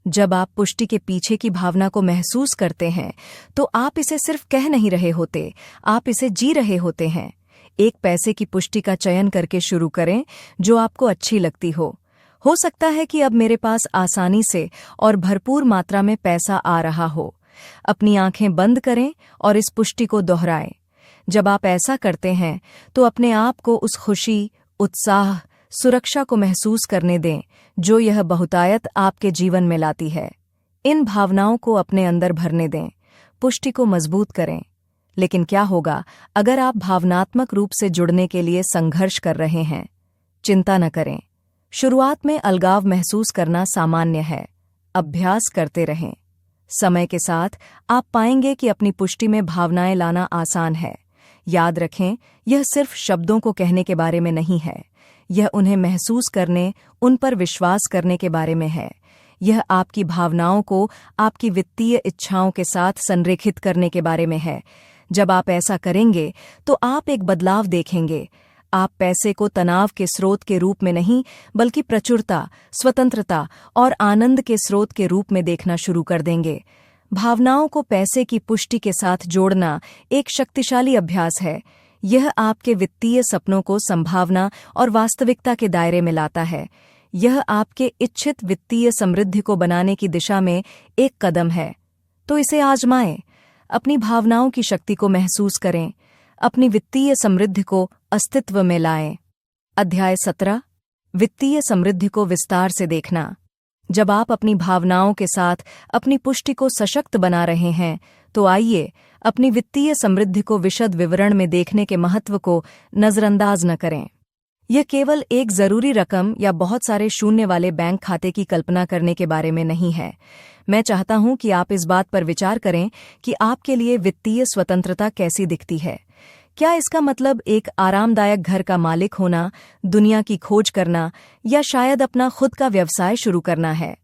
जब आप पुष्टि के पीछे की भावना को महसूस करते हैं, तो आप इसे सिर्फ कह नहीं रहे होते, आप इसे जी रहे होते हैं। एक पैसे की पुष्टि का चयन करके शुरू करें जो आपको अच्छी लगती हो सकता है कि अब मेरे पास आसानी से और भरपूर मात्रा में पैसा आ रहा हो। अपनी आंखें बंद करें और इस पुष्टि को दोहराएं। जब आप ऐसा करते हैं तो अपने आप को उस खुशी, उत्साह, सुरक्षा को महसूस करने दें जो यह बहुतायत आपके जीवन में लाती है। इन भावनाओं को अपने अंदर भरने दें, पुष्टि को मजबूत करें। लेकिन क्या होगा अगर आप भावनात्मक रूप से जुड़ने के लिए संघर्ष कर रहे हैं? चिंता न करें। शुरुआत में अलगाव महसूस करना सामान्य है। अभ्यास करते रहें। समय के साथ आप पाएंगे कि अपनी पुष्टि में भावनाएं लाना आसान है। याद रखें, यह सिर्फ शब्दों को कहने के बारे में नहीं है। यह उन्हें महसूस करने, उन पर विश्वास करने के बारे में है। यह आपकी भावनाओं को आपकी वित्तीय इच्छाओं के साथ संरेखित करने के बारे में है। जब आप ऐसा करेंगे तो आप एक बदलाव देखेंगे। आप पैसे को तनाव के स्रोत के रूप में नहीं, बल्कि प्रचुरता, स्वतंत्रता और आनंद के स्रोत के रूप में देखना शुरू कर देंगे। भावनाओं को पैसे की पुष्टि के साथ जोड़ना एक शक्तिशाली अभ्यास है। यह आपके वित्तीय सपनों को संभावना और वास्तविकता के दायरे में लाता है। यह आपके इच्छित वित्तीय समृद्धि को बनाने की दिशा में एक कदम है। तो इसे आजमाएं। अपनी भावनाओं की शक्ति को महसूस करें, अपनी वित्तीय समृद्धि को अस्तित्व में लाएं। अध्याय 17, वित्तीय समृद्धि को विस्तार से देखना। जब आप अपनी भावनाओं के साथ अपनी पुष्टि को सशक्त बना रहे हैं, तो आइए अपनी वित्तीय समृद्धि को विशद विवरण में देखने के महत्व को नजरअंदाज न करें। यह केवल एक जरूरी रकम या बहुत सारे शून्य वाले बैंक खाते की कल्पना करने के बारे में नहीं है। मैं चाहता हूं कि आप इस बात पर विचार करें कि आपके लिए वित्तीय स्वतंत्रता कैसी दिखती है। क्या इसका मतलब एक आरामदायक घर का मालिक होना, दुनिया की खोज करना, या शायद अपना खुद का व्यवसाय शुरू करना है?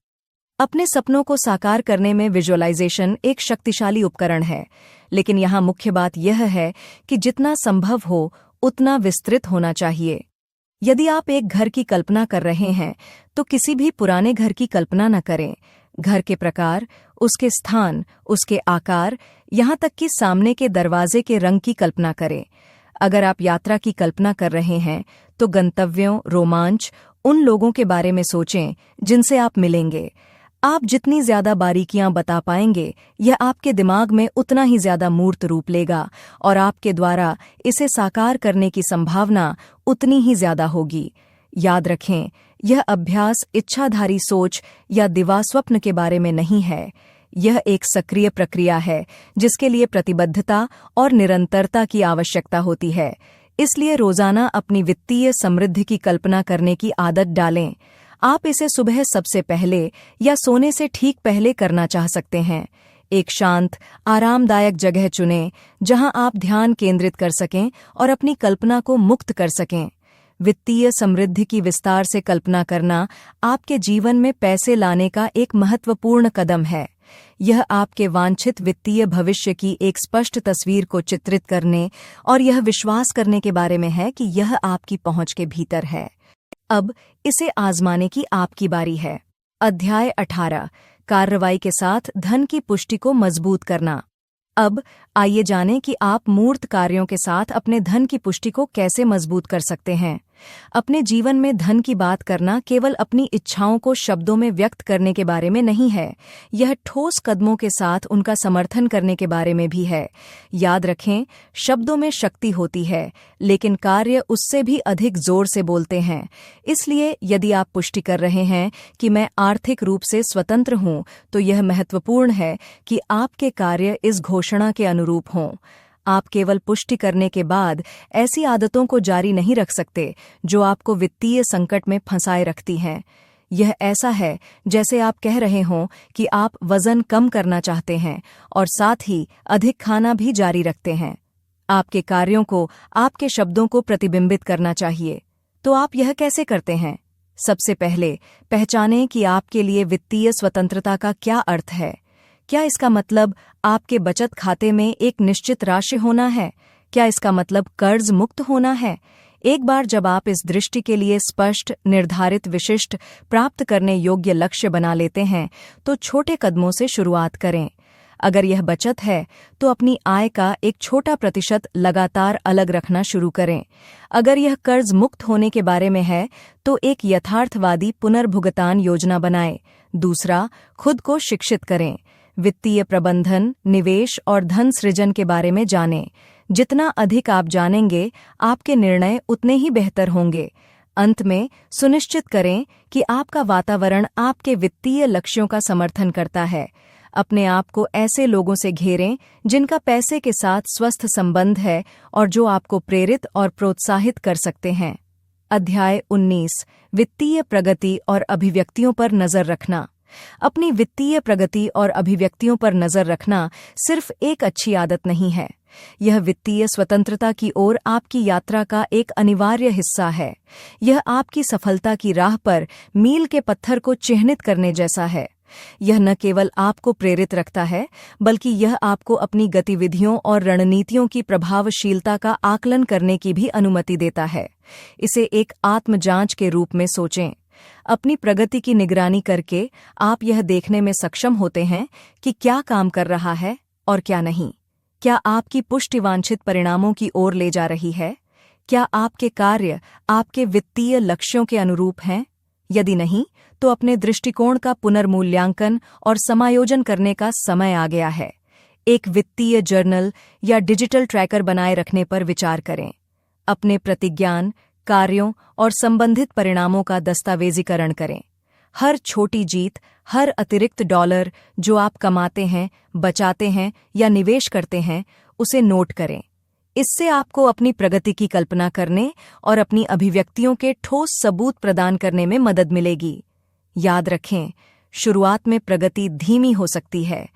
अपने सपनों को साकार करने में विजुअलाइजेशन एक शक्तिशाली उपकरण है, लेकिन यहाँ मुख्य बात यह है कि जितना संभव हो उतना विस्तृत होना चाहिए। यदि आप एक घर की कल्पना कर रहे हैं, तो किसी भी पुराने घर की कल्पना न करें। घर के प्रकार, उसके स्थान, उसके आकार, यहाँ तक कि सामने के दरवाजे के रंग की कल्पना करें। अगर आप यात्रा की कल्पना कर रहे हैं, तो गंतव्यों, रोमांच, उन लोगों के बारे में सोचें जिनसे आप मिलेंगे। आप जितनी ज्यादा बारीकियां बता पाएंगे, यह आपके दिमाग में उतना ही ज्यादा मूर्त रूप लेगा और आपके द्वारा इसे साकार करने की संभावना उतनी ही ज्यादा होगी। याद रखें, यह अभ्यास इच्छाधारी सोच या दिवास्वप्न के बारे में नहीं है। यह एक सक्रिय प्रक्रिया है जिसके लिए प्रतिबद्धता और निरंतरता की आवश्यकता होती है। इसलिए रोजाना अपनी वित्तीय समृद्धि की कल्पना करने की आदत डालें। आप इसे सुबह सबसे पहले या सोने से ठीक पहले करना चाह सकते हैं। एक शांत, आरामदायक जगह चुनें जहां आप ध्यान केंद्रित कर सकें और अपनी कल्पना को मुक्त कर सकें। वित्तीय समृद्धि की विस्तार से कल्पना करना आपके जीवन में पैसे लाने का एक महत्वपूर्ण कदम है। यह आपके वांछित वित्तीय भविष्य की एक स्पष्ट तस्वीर को चित्रित करने और यह विश्वास करने के बारे में है कि यह आपकी पहुंच के भीतर है। अब इसे आजमाने की आपकी बारी है। अध्याय 18, कार्रवाई के साथ धन की पुष्टि को मजबूत करना। अब आइए जानें कि आप मूर्त कार्यों के साथ अपने धन की पुष्टि को कैसे मजबूत कर सकते हैं। अपने जीवन में धन की बात करना केवल अपनी इच्छाओं को शब्दों में व्यक्त करने के बारे में नहीं है, यह ठोस कदमों के साथ उनका समर्थन करने के बारे में भी है। याद रखें, शब्दों में शक्ति होती है, लेकिन कार्य उससे भी अधिक जोर से बोलते हैं। इसलिए यदि आप पुष्टि कर रहे हैं कि मैं आर्थिक रूप से स्वतंत्र हूं, तो यह महत्वपूर्ण है कि आपके कार्य इस घोषणा के अनुरूप हों। आप केवल पुष्टि करने के बाद ऐसी आदतों को जारी नहीं रख सकते जो आपको वित्तीय संकट में फंसाए रखती हैं। यह ऐसा है जैसे आप कह रहे हों कि आप वजन कम करना चाहते हैं और साथ ही अधिक खाना भी जारी रखते हैं। आपके कार्यों को आपके शब्दों को प्रतिबिंबित करना चाहिए। तो आप यह कैसे करते हैं? सबसे पहले पहचानें कि आपके लिए वित्तीय स्वतंत्रता का क्या अर्थ है। क्या इसका मतलब आपके बचत खाते में एक निश्चित राशि होना है? क्या इसका मतलब कर्ज मुक्त होना है? एक बार जब आप इस दृष्टि के लिए स्पष्ट, निर्धारित, विशिष्ट, प्राप्त करने योग्य लक्ष्य बना लेते हैं, तो छोटे कदमों से शुरुआत करें। अगर यह बचत है, तो अपनी आय का एक छोटा प्रतिशत लगातार अलग रखना शुरू करें। अगर यह कर्ज मुक्त होने के बारे में है, तो एक यथार्थवादी पुनर्भुगतान योजना बनाएं। दूसरा, खुद को शिक्षित करें। वित्तीय प्रबंधन, निवेश और धन सृजन के बारे में जानें। जितना अधिक आप जानेंगे, आपके निर्णय उतने ही बेहतर होंगे। अंत में, सुनिश्चित करें कि आपका वातावरण आपके वित्तीय लक्ष्यों का समर्थन करता है। अपने आप को ऐसे लोगों से घेरें जिनका पैसे के साथ स्वस्थ संबंध है और जो आपको प्रेरित और प्रोत्साहित कर सकते हैं। अध्याय 19, वित्तीय प्रगति और अभिव्यक्तियों पर नजर रखना। अपनी वित्तीय प्रगति और अभिव्यक्तियों पर नजर रखना सिर्फ एक अच्छी आदत नहीं है। यह वित्तीय स्वतंत्रता की ओर आपकी यात्रा का एक अनिवार्य हिस्सा है। यह आपकी सफलता की राह पर मील के पत्थर को चिह्नित करने जैसा है। यह न केवल आपको प्रेरित रखता है, बल्कि यह आपको अपनी गतिविधियों और रणनीतियों की प्रभावशीलता का आकलन करने की भी अनुमति देता है। इसे एक आत्मजांच के रूप में सोचें। अपनी प्रगति की निगरानी करके आप यह देखने में सक्षम होते हैं कि क्या काम कर रहा है और क्या नहीं। क्या आपकी पुष्टि वांछित परिणामों की ओर ले जा रही है? क्या आपके कार्य आपके वित्तीय लक्ष्यों के अनुरूप हैं? यदि नहीं, तो अपने दृष्टिकोण का पुनर्मूल्यांकन और समायोजन करने का समय आ गया है। एक वित्तीय जर्नल या डिजिटल ट्रैकर बनाए रखने पर विचार करें। अपने प्रतिज्ञान, कार्यों और संबंधित परिणामों का दस्तावेजीकरण करें। हर छोटी जीत, हर अतिरिक्त डॉलर जो आप कमाते हैं, बचाते हैं या निवेश करते हैं, उसे नोट करें। इससे आपको अपनी प्रगति की कल्पना करने और अपनी अभिव्यक्तियों के ठोस सबूत प्रदान करने में मदद मिलेगी। याद रखें, शुरुआत में प्रगति धीमी हो सकती है।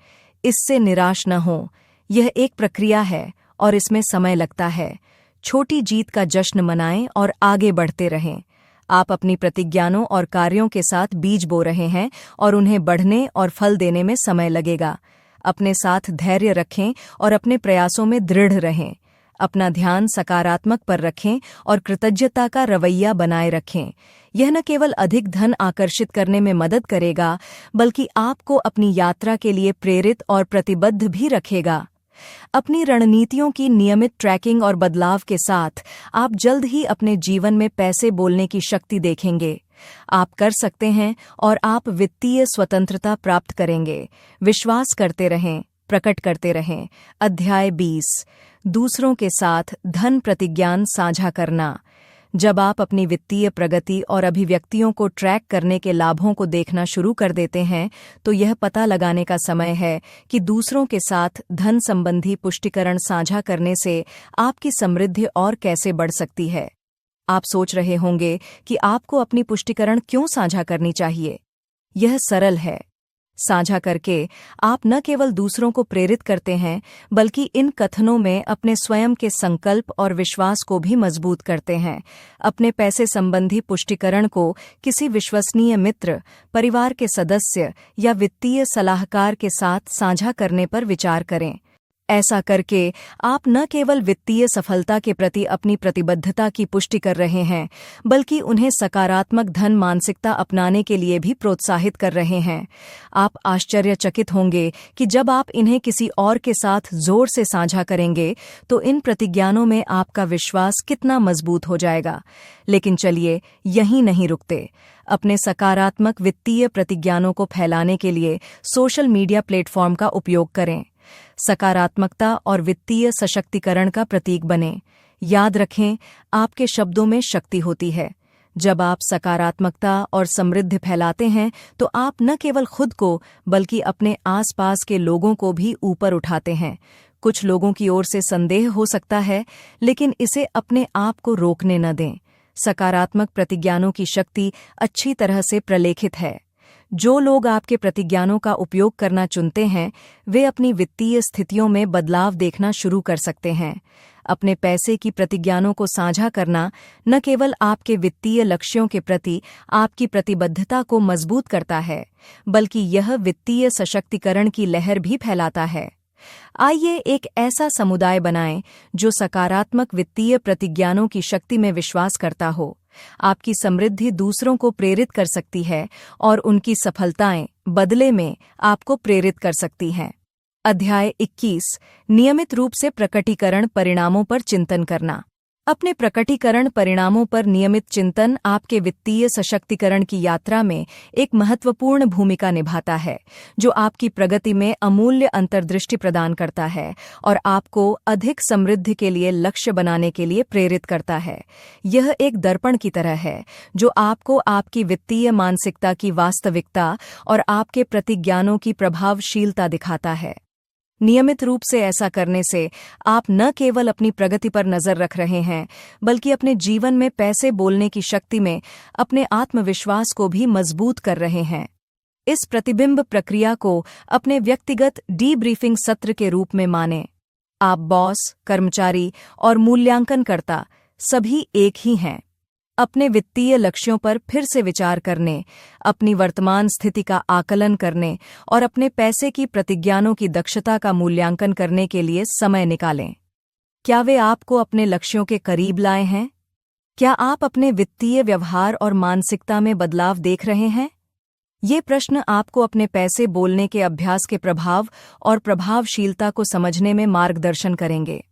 इससे निराश न हो। यह एक प्रक्रिया है और इसमें समय लगता है। छोटी जीत का जश्न मनाएं और आगे बढ़ते रहें। आप अपनी प्रतिज्ञानों और कार्यों के साथ बीज बो रहे हैं और उन्हें बढ़ने और फल देने में समय लगेगा। अपने साथ धैर्य रखें और अपने प्रयासों में दृढ़ रहें। अपना ध्यान सकारात्मक पर रखें और कृतज्ञता का रवैया बनाए रखें। यह न केवल अधिक धन आकर्षित करने में मदद करेगा, बल्कि आपको अपनी यात्रा के लिए प्रेरित और प्रतिबद्ध भी रखेगा। अपनी रणनीतियों की नियमित ट्रैकिंग और बदलाव के साथ आप जल्द ही अपने जीवन में पैसे बोलने की शक्ति देखेंगे। आप कर सकते हैं और आप वित्तीय स्वतंत्रता प्राप्त करेंगे। विश्वास करते रहें, प्रकट करते रहें। अध्याय 20, दूसरों के साथ धन प्रतिज्ञान साझा करना। जब आप अपनी वित्तीय प्रगति और अभिव्यक्तियों को ट्रैक करने के लाभों को देखना शुरू कर देते हैं, तो यह पता लगाने का समय है कि दूसरों के साथ धन संबंधी पुष्टिकरण साझा करने से आपकी समृद्धि और कैसे बढ़ सकती है। आप सोच रहे होंगे कि आपको अपनी पुष्टिकरण क्यों साझा करनी चाहिए। यह सरल है। साझा करके आप न केवल दूसरों को प्रेरित करते हैं, बल्कि इन कथनों में अपने स्वयं के संकल्प और विश्वास को भी मजबूत करते हैं। अपने पैसे संबंधी पुष्टिकरण को किसी विश्वसनीय मित्र, परिवार के सदस्य या वित्तीय सलाहकार के साथ साझा करने पर विचार करें। ऐसा करके आप न केवल वित्तीय सफलता के प्रति अपनी प्रतिबद्धता की पुष्टि कर रहे हैं, बल्कि उन्हें सकारात्मक धन मानसिकता अपनाने के लिए भी प्रोत्साहित कर रहे हैं। आप आश्चर्यचकित होंगे कि जब आप इन्हें किसी और के साथ जोर से साझा करेंगे, तो इन प्रतिज्ञानों में आपका विश्वास कितना मजबूत हो जाएगा। लेकिन चलिए, यहीं नहीं रुकते। अपने सकारात्मक वित्तीय प्रतिज्ञानों को फैलाने के लिए सोशल मीडिया प्लेटफॉर्म का उपयोग करें। सकारात्मकता और वित्तीय सशक्तिकरण का प्रतीक बने। याद रखें, आपके शब्दों में शक्ति होती है। जब आप सकारात्मकता और समृद्धि फैलाते हैं, तो आप न केवल खुद को, बल्कि अपने आसपास के लोगों को भी ऊपर उठाते हैं। कुछ लोगों की ओर से संदेह हो सकता है, लेकिन इसे अपने आप को रोकने न दें। सकारात्मक प्रतिज्ञानों की शक्ति अच्छी तरह से प्रलेखित है। जो लोग आपके प्रतिज्ञानों का उपयोग करना चुनते हैं, वे अपनी वित्तीय स्थितियों में बदलाव देखना शुरू कर सकते हैं। अपने पैसे की प्रतिज्ञानों को साझा करना न केवल आपके वित्तीय लक्ष्यों के प्रति आपकी प्रतिबद्धता को मजबूत करता है, बल्कि यह वित्तीय सशक्तिकरण की लहर भी फैलाता है। आइए एक ऐसा समुदाय बनाएं जो सकारात्मक वित्तीय प्रतिज्ञानों की शक्ति में विश्वास करता हो। आपकी समृद्धि दूसरों को प्रेरित कर सकती है और उनकी सफलताएं बदले में आपको प्रेरित कर सकती हैं। अध्याय 21 नियमित रूप से प्रकटीकरण परिणामों पर चिंतन करना। अपने प्रकटीकरण परिणामों पर नियमित चिंतन आपके वित्तीय सशक्तिकरण की यात्रा में एक महत्वपूर्ण भूमिका निभाता है, जो आपकी प्रगति में अमूल्य अंतर्दृष्टि प्रदान करता है और आपको अधिक समृद्धि के लिए लक्ष्य बनाने के लिए प्रेरित करता है। यह एक दर्पण की तरह है जो आपको आपकी वित्तीय मानसिकता की वास्तविकता और आपके प्रतिज्ञानों की प्रभावशीलता दिखाता है। नियमित रूप से ऐसा करने से आप न केवल अपनी प्रगति पर नजर रख रहे हैं, बल्कि अपने जीवन में पैसे बोलने की शक्ति में अपने आत्मविश्वास को भी मजबूत कर रहे हैं। इस प्रतिबिंब प्रक्रिया को अपने व्यक्तिगत डीब्रीफिंग सत्र के रूप में मानें। आप बॉस, कर्मचारी और मूल्यांकनकर्ता सभी एक ही हैं। अपने वित्तीय लक्ष्यों पर फिर से विचार करने, अपनी वर्तमान स्थिति का आकलन करने और अपने पैसे की प्रतिज्ञानों की दक्षता का मूल्यांकन करने के लिए समय निकालें। क्या वे आपको अपने लक्ष्यों के करीब लाए हैं? क्या आप अपने वित्तीय व्यवहार और मानसिकता में बदलाव देख रहे हैं? ये प्रश्न आपको अपने पैसे बोलने के अभ्यास के प्रभाव और प्रभावशीलता को समझने में मार्गदर्शन करेंगे।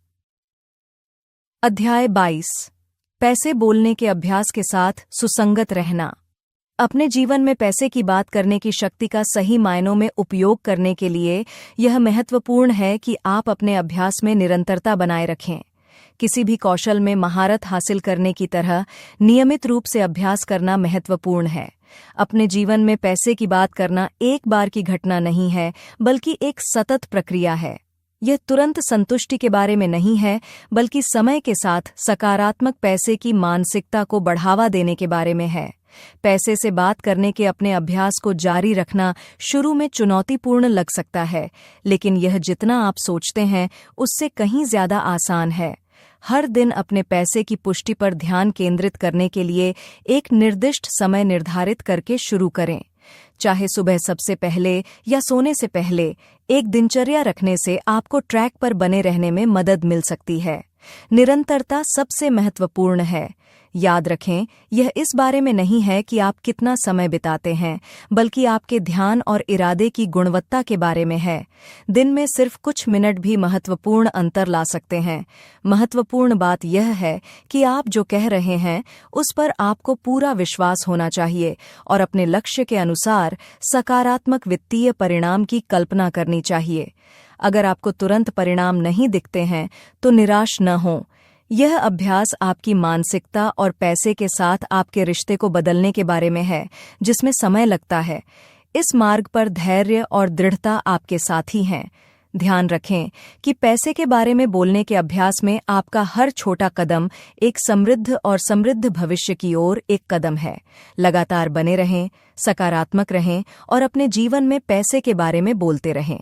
अध्याय 22 पैसे बोलने के अभ्यास के साथ सुसंगत रहना। अपने जीवन में पैसे की बात करने की शक्ति का सही मायनों में उपयोग करने के लिए यह महत्वपूर्ण है कि आप अपने अभ्यास में निरंतरता बनाए रखें। किसी भी कौशल में महारत हासिल करने की तरह नियमित रूप से अभ्यास करना महत्वपूर्ण है। अपने जीवन में पैसे की बात करना एक बार की घटना नहीं है, बल्कि एक सतत प्रक्रिया है। यह तुरंत संतुष्टि के बारे में नहीं है, बल्कि समय के साथ सकारात्मक पैसे की मानसिकता को बढ़ावा देने के बारे में है। पैसे से बात करने के अपने अभ्यास को जारी रखना शुरू में चुनौतीपूर्ण लग सकता है, लेकिन यह जितना आप सोचते हैं उससे कहीं ज्यादा आसान है। हर दिन अपने पैसे की पुष्टि पर ध्यान केंद्रित करने के लिए एक निर्दिष्ट समय निर्धारित करके शुरू करें। चाहे सुबह सबसे पहले या सोने से पहले एक दिनचर्या रखने से आपको ट्रैक पर बने रहने में मदद मिल सकती है। निरंतरता सबसे महत्वपूर्ण है। याद रखें, यह इस बारे में नहीं है कि आप कितना समय बिताते हैं, बल्कि आपके ध्यान और इरादे की गुणवत्ता के बारे में है। दिन में सिर्फ कुछ मिनट भी महत्वपूर्ण अंतर ला सकते हैं। महत्वपूर्ण बात यह है कि आप जो कह रहे हैं उस पर आपको पूरा विश्वास होना चाहिए और अपने लक्ष्य के अनुसार सकारात्मक वित्तीय परिणाम की कल्पना करनी चाहिए। अगर आपको तुरंत परिणाम नहीं दिखते हैं तो निराश न हों। यह अभ्यास आपकी मानसिकता और पैसे के साथ आपके रिश्ते को बदलने के बारे में है, जिसमें समय लगता है। इस मार्ग पर धैर्य और दृढ़ता आपके साथी हैं। ध्यान रखें कि पैसे के बारे में बोलने के अभ्यास में आपका हर छोटा कदम एक समृद्ध भविष्य की ओर एक कदम है। लगातार बने रहें, सकारात्मक रहें और अपने जीवन में पैसे के बारे में बोलते रहें।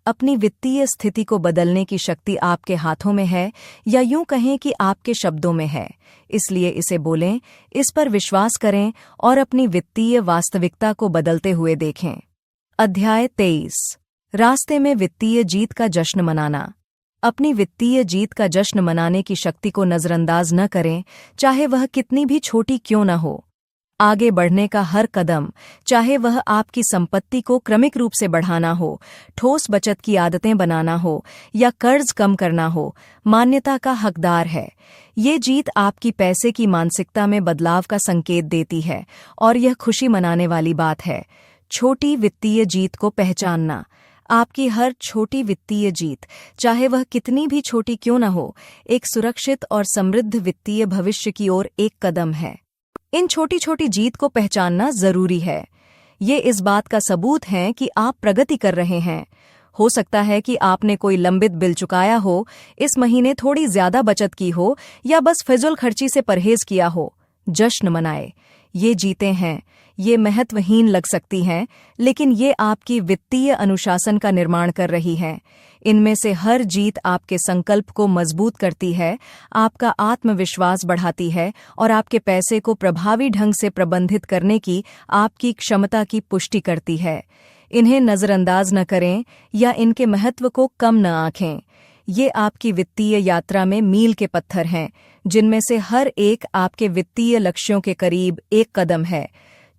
अपनी वित्तीय स्थिति को बदलने की शक्ति आपके हाथों में है, या यूं कहें कि आपके शब्दों में है। इसलिए इसे बोलें, इस पर विश्वास करें और अपनी वित्तीय वास्तविकता को बदलते हुए देखें। अध्याय 23 रास्ते में वित्तीय जीत का जश्न मनाना। अपनी वित्तीय जीत का जश्न मनाने की शक्ति को नजरअंदाज न करें, चाहे वह कितनी भी छोटी क्यों न हो। आगे बढ़ने का हर कदम, चाहे वह आपकी संपत्ति को क्रमिक रूप से बढ़ाना हो, ठोस बचत की आदतें बनाना हो या कर्ज कम करना हो, मान्यता का हकदार है। ये जीत आपकी पैसे की मानसिकता में बदलाव का संकेत देती है और यह खुशी मनाने वाली बात है। छोटी वित्तीय जीत को पहचानना। आपकी हर छोटी वित्तीय जीत, चाहे वह कितनी भी छोटी क्यों न हो, एक सुरक्षित और समृद्ध वित्तीय भविष्य की ओर एक कदम है। इन छोटी छोटी जीत को पहचानना जरूरी है। ये इस बात का सबूत है कि आप प्रगति कर रहे हैं। हो सकता है कि आपने कोई लंबित बिल चुकाया हो, इस महीने थोड़ी ज्यादा बचत की हो या बस फिजूल खर्ची से परहेज किया हो। जश्न मनाएं। ये जीते हैं, ये महत्वहीन लग सकती हैं, लेकिन ये आपकी वित्तीय अनुशासन का निर्माण कर रही हैं। इनमें से हर जीत आपके संकल्प को मजबूत करती है, आपका आत्मविश्वास बढ़ाती है और आपके पैसे को प्रभावी ढंग से प्रबंधित करने की आपकी क्षमता की पुष्टि करती है। इन्हें नज़रअंदाज न करें या इनके महत्व को कम न आंकें। ये आपकी वित्तीय यात्रा में मील के पत्थर हैं, जिनमें से हर एक आपके वित्तीय लक्ष्यों के करीब एक कदम है।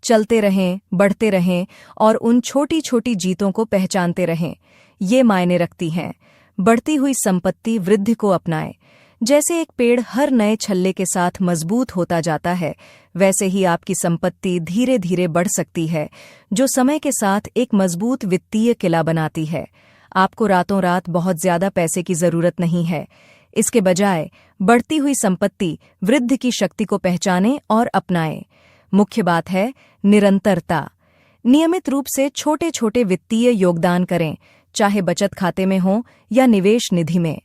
चलते रहें, बढ़ते रहें और उन छोटी छोटी जीतों को पहचानते रहें। ये मायने रखती हैं। बढ़ती हुई संपत्ति वृद्धि को अपनाएं। जैसे एक पेड़ हर नए छल्ले के साथ मजबूत होता जाता है, वैसे ही आपकी संपत्ति धीरे धीरे बढ़ सकती है, जो समय के साथ एक मजबूत वित्तीय किला बनाती है। आपको रातों रात बहुत ज्यादा पैसे की जरूरत नहीं है। इसके बजाय बढ़ती हुई संपत्ति वृद्धि की शक्ति को पहचानें और अपनाएं। मुख्य बात है निरंतरता। नियमित रूप से छोटे छोटे वित्तीय योगदान करें, चाहे बचत खाते में हो या निवेश निधि में।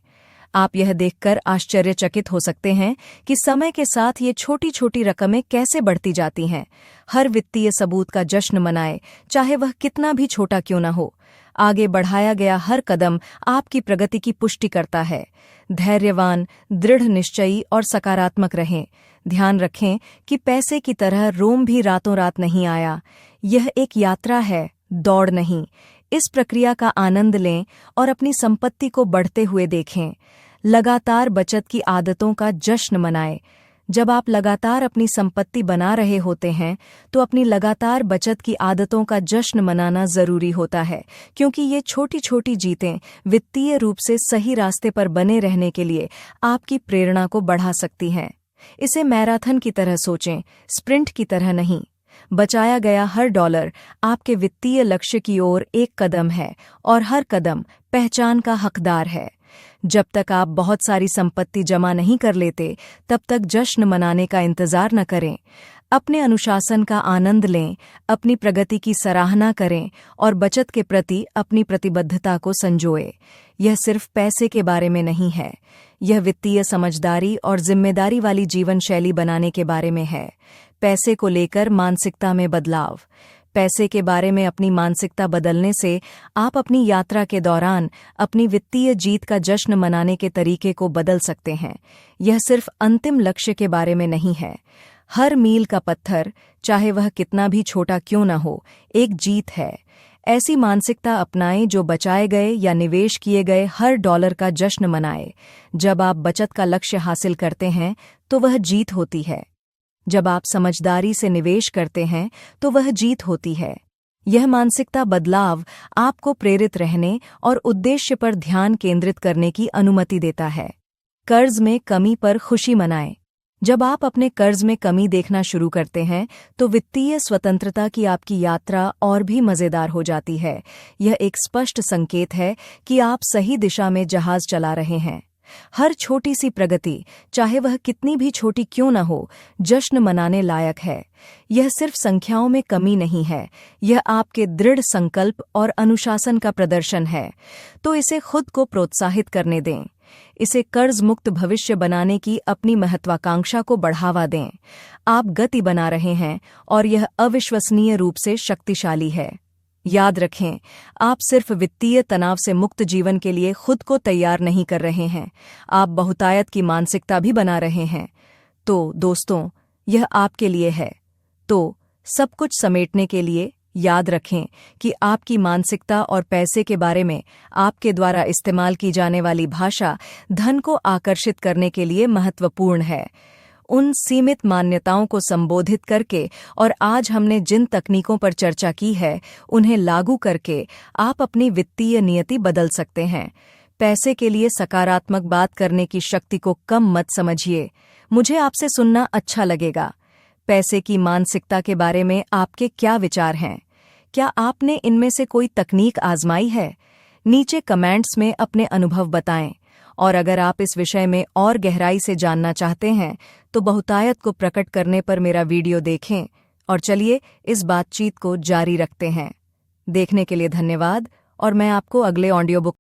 आप यह देखकर आश्चर्यचकित हो सकते हैं कि समय के साथ ये छोटी छोटी रकमें कैसे बढ़ती जाती हैं। हर वित्तीय सबूत का जश्न मनाएं, चाहे वह कितना भी छोटा क्यों न हो। आगे बढ़ाया गया हर कदम आपकी प्रगति की पुष्टि करता है। धैर्यवान, दृढ़ निश्चयी और सकारात्मक रहें। ध्यान रखें कि पैसे की तरह रोम भी रातों रात नहीं आया। यह एक यात्रा है, दौड़ नहीं। इस प्रक्रिया का आनंद लें और अपनी संपत्ति को बढ़ते हुए देखें। लगातार बचत की आदतों का जश्न मनाएं। जब आप लगातार अपनी संपत्ति बना रहे होते हैं, तो अपनी लगातार बचत की आदतों का जश्न मनाना जरूरी होता है, क्योंकि ये छोटी छोटी जीतें वित्तीय रूप से सही रास्ते पर बने रहने के लिए आपकी प्रेरणा को बढ़ा सकती हैं। इसे मैराथन की तरह सोचें, स्प्रिंट की तरह नहीं। बचाया गया हर डॉलर आपके वित्तीय लक्ष्य की ओर एक कदम है और हर कदम पहचान का हकदार है। जब तक आप बहुत सारी संपत्ति जमा नहीं कर लेते, तब तक जश्न मनाने का इंतजार न करें। अपने अनुशासन का आनंद लें, अपनी प्रगति की सराहना करें और बचत के प्रति अपनी प्रतिबद्धता को संजोएं। यह सिर्फ पैसे के बारे में नहीं है, यह वित्तीय समझदारी और जिम्मेदारी वाली जीवन शैली बनाने के बारे में है। पैसे को लेकर मानसिकता में बदलाव। पैसे के बारे में अपनी मानसिकता बदलने से आप अपनी यात्रा के दौरान अपनी वित्तीय जीत का जश्न मनाने के तरीके को बदल सकते हैं। यह सिर्फ अंतिम लक्ष्य के बारे में नहीं है। हर मील का पत्थर, चाहे वह कितना भी छोटा क्यों न हो, एक जीत है। ऐसी मानसिकता अपनाएं जो बचाए गए या निवेश किए गए हर डॉलर का जश्न मनाए। जब आप बचत का लक्ष्य हासिल करते हैं, तो वह जीत होती है। जब आप समझदारी से निवेश करते हैं, तो वह जीत होती है। यह मानसिकता बदलाव आपको प्रेरित रहने और उद्देश्य पर ध्यान केंद्रित करने की अनुमति देता है। कर्ज में कमी पर खुशी मनाएं। जब आप अपने कर्ज में कमी देखना शुरू करते हैं, तो वित्तीय स्वतंत्रता की आपकी यात्रा और भी मजेदार हो जाती है। यह एक स्पष्ट संकेत है कि आप सही दिशा में जहाज चला रहे हैं। हर छोटी सी प्रगति, चाहे वह कितनी भी छोटी क्यों न हो, जश्न मनाने लायक है। यह सिर्फ संख्याओं में कमी नहीं है, यह आपके दृढ़ संकल्प और अनुशासन का प्रदर्शन है। तो इसे खुद को प्रोत्साहित करने दें। इसे कर्ज मुक्त भविष्य बनाने की अपनी महत्वाकांक्षा को बढ़ावा दें। आप गति बना रहे हैं और यह अविश्वसनीय रूप से शक्तिशाली है। याद रखें, आप सिर्फ वित्तीय तनाव से मुक्त जीवन के लिए खुद को तैयार नहीं कर रहे हैं, आप बहुतायत की मानसिकता भी बना रहे हैं। तो दोस्तों, यह आपके लिए है। तो सब कुछ समेटने के लिए याद रखें कि आपकी मानसिकता और पैसे के बारे में आपके द्वारा इस्तेमाल की जाने वाली भाषा धन को आकर्षित करने के लिए महत्वपूर्ण है। उन सीमित मान्यताओं को संबोधित करके और आज हमने जिन तकनीकों पर चर्चा की है, उन्हें लागू करके आप अपनी वित्तीय नियति बदल सकते हैं। पैसे के लिए सकारात्मक बात करने की शक्ति को कम मत समझिए। मुझे आपसे सुनना अच्छा लगेगा। पैसे की मानसिकता के बारे में आपके क्या विचार हैं? क्या आपने इनमें से कोई तकनीक आजमाई है? नीचे कमेंट्स में अपने अनुभव बताएं। और अगर आप इस विषय में और गहराई से जानना चाहते हैं, तो बहुतायत को प्रकट करने पर मेरा वीडियो देखें। और चलिए इस बातचीत को जारी रखते हैं। देखने के लिए धन्यवाद और मैं आपको अगले ऑडियो बुक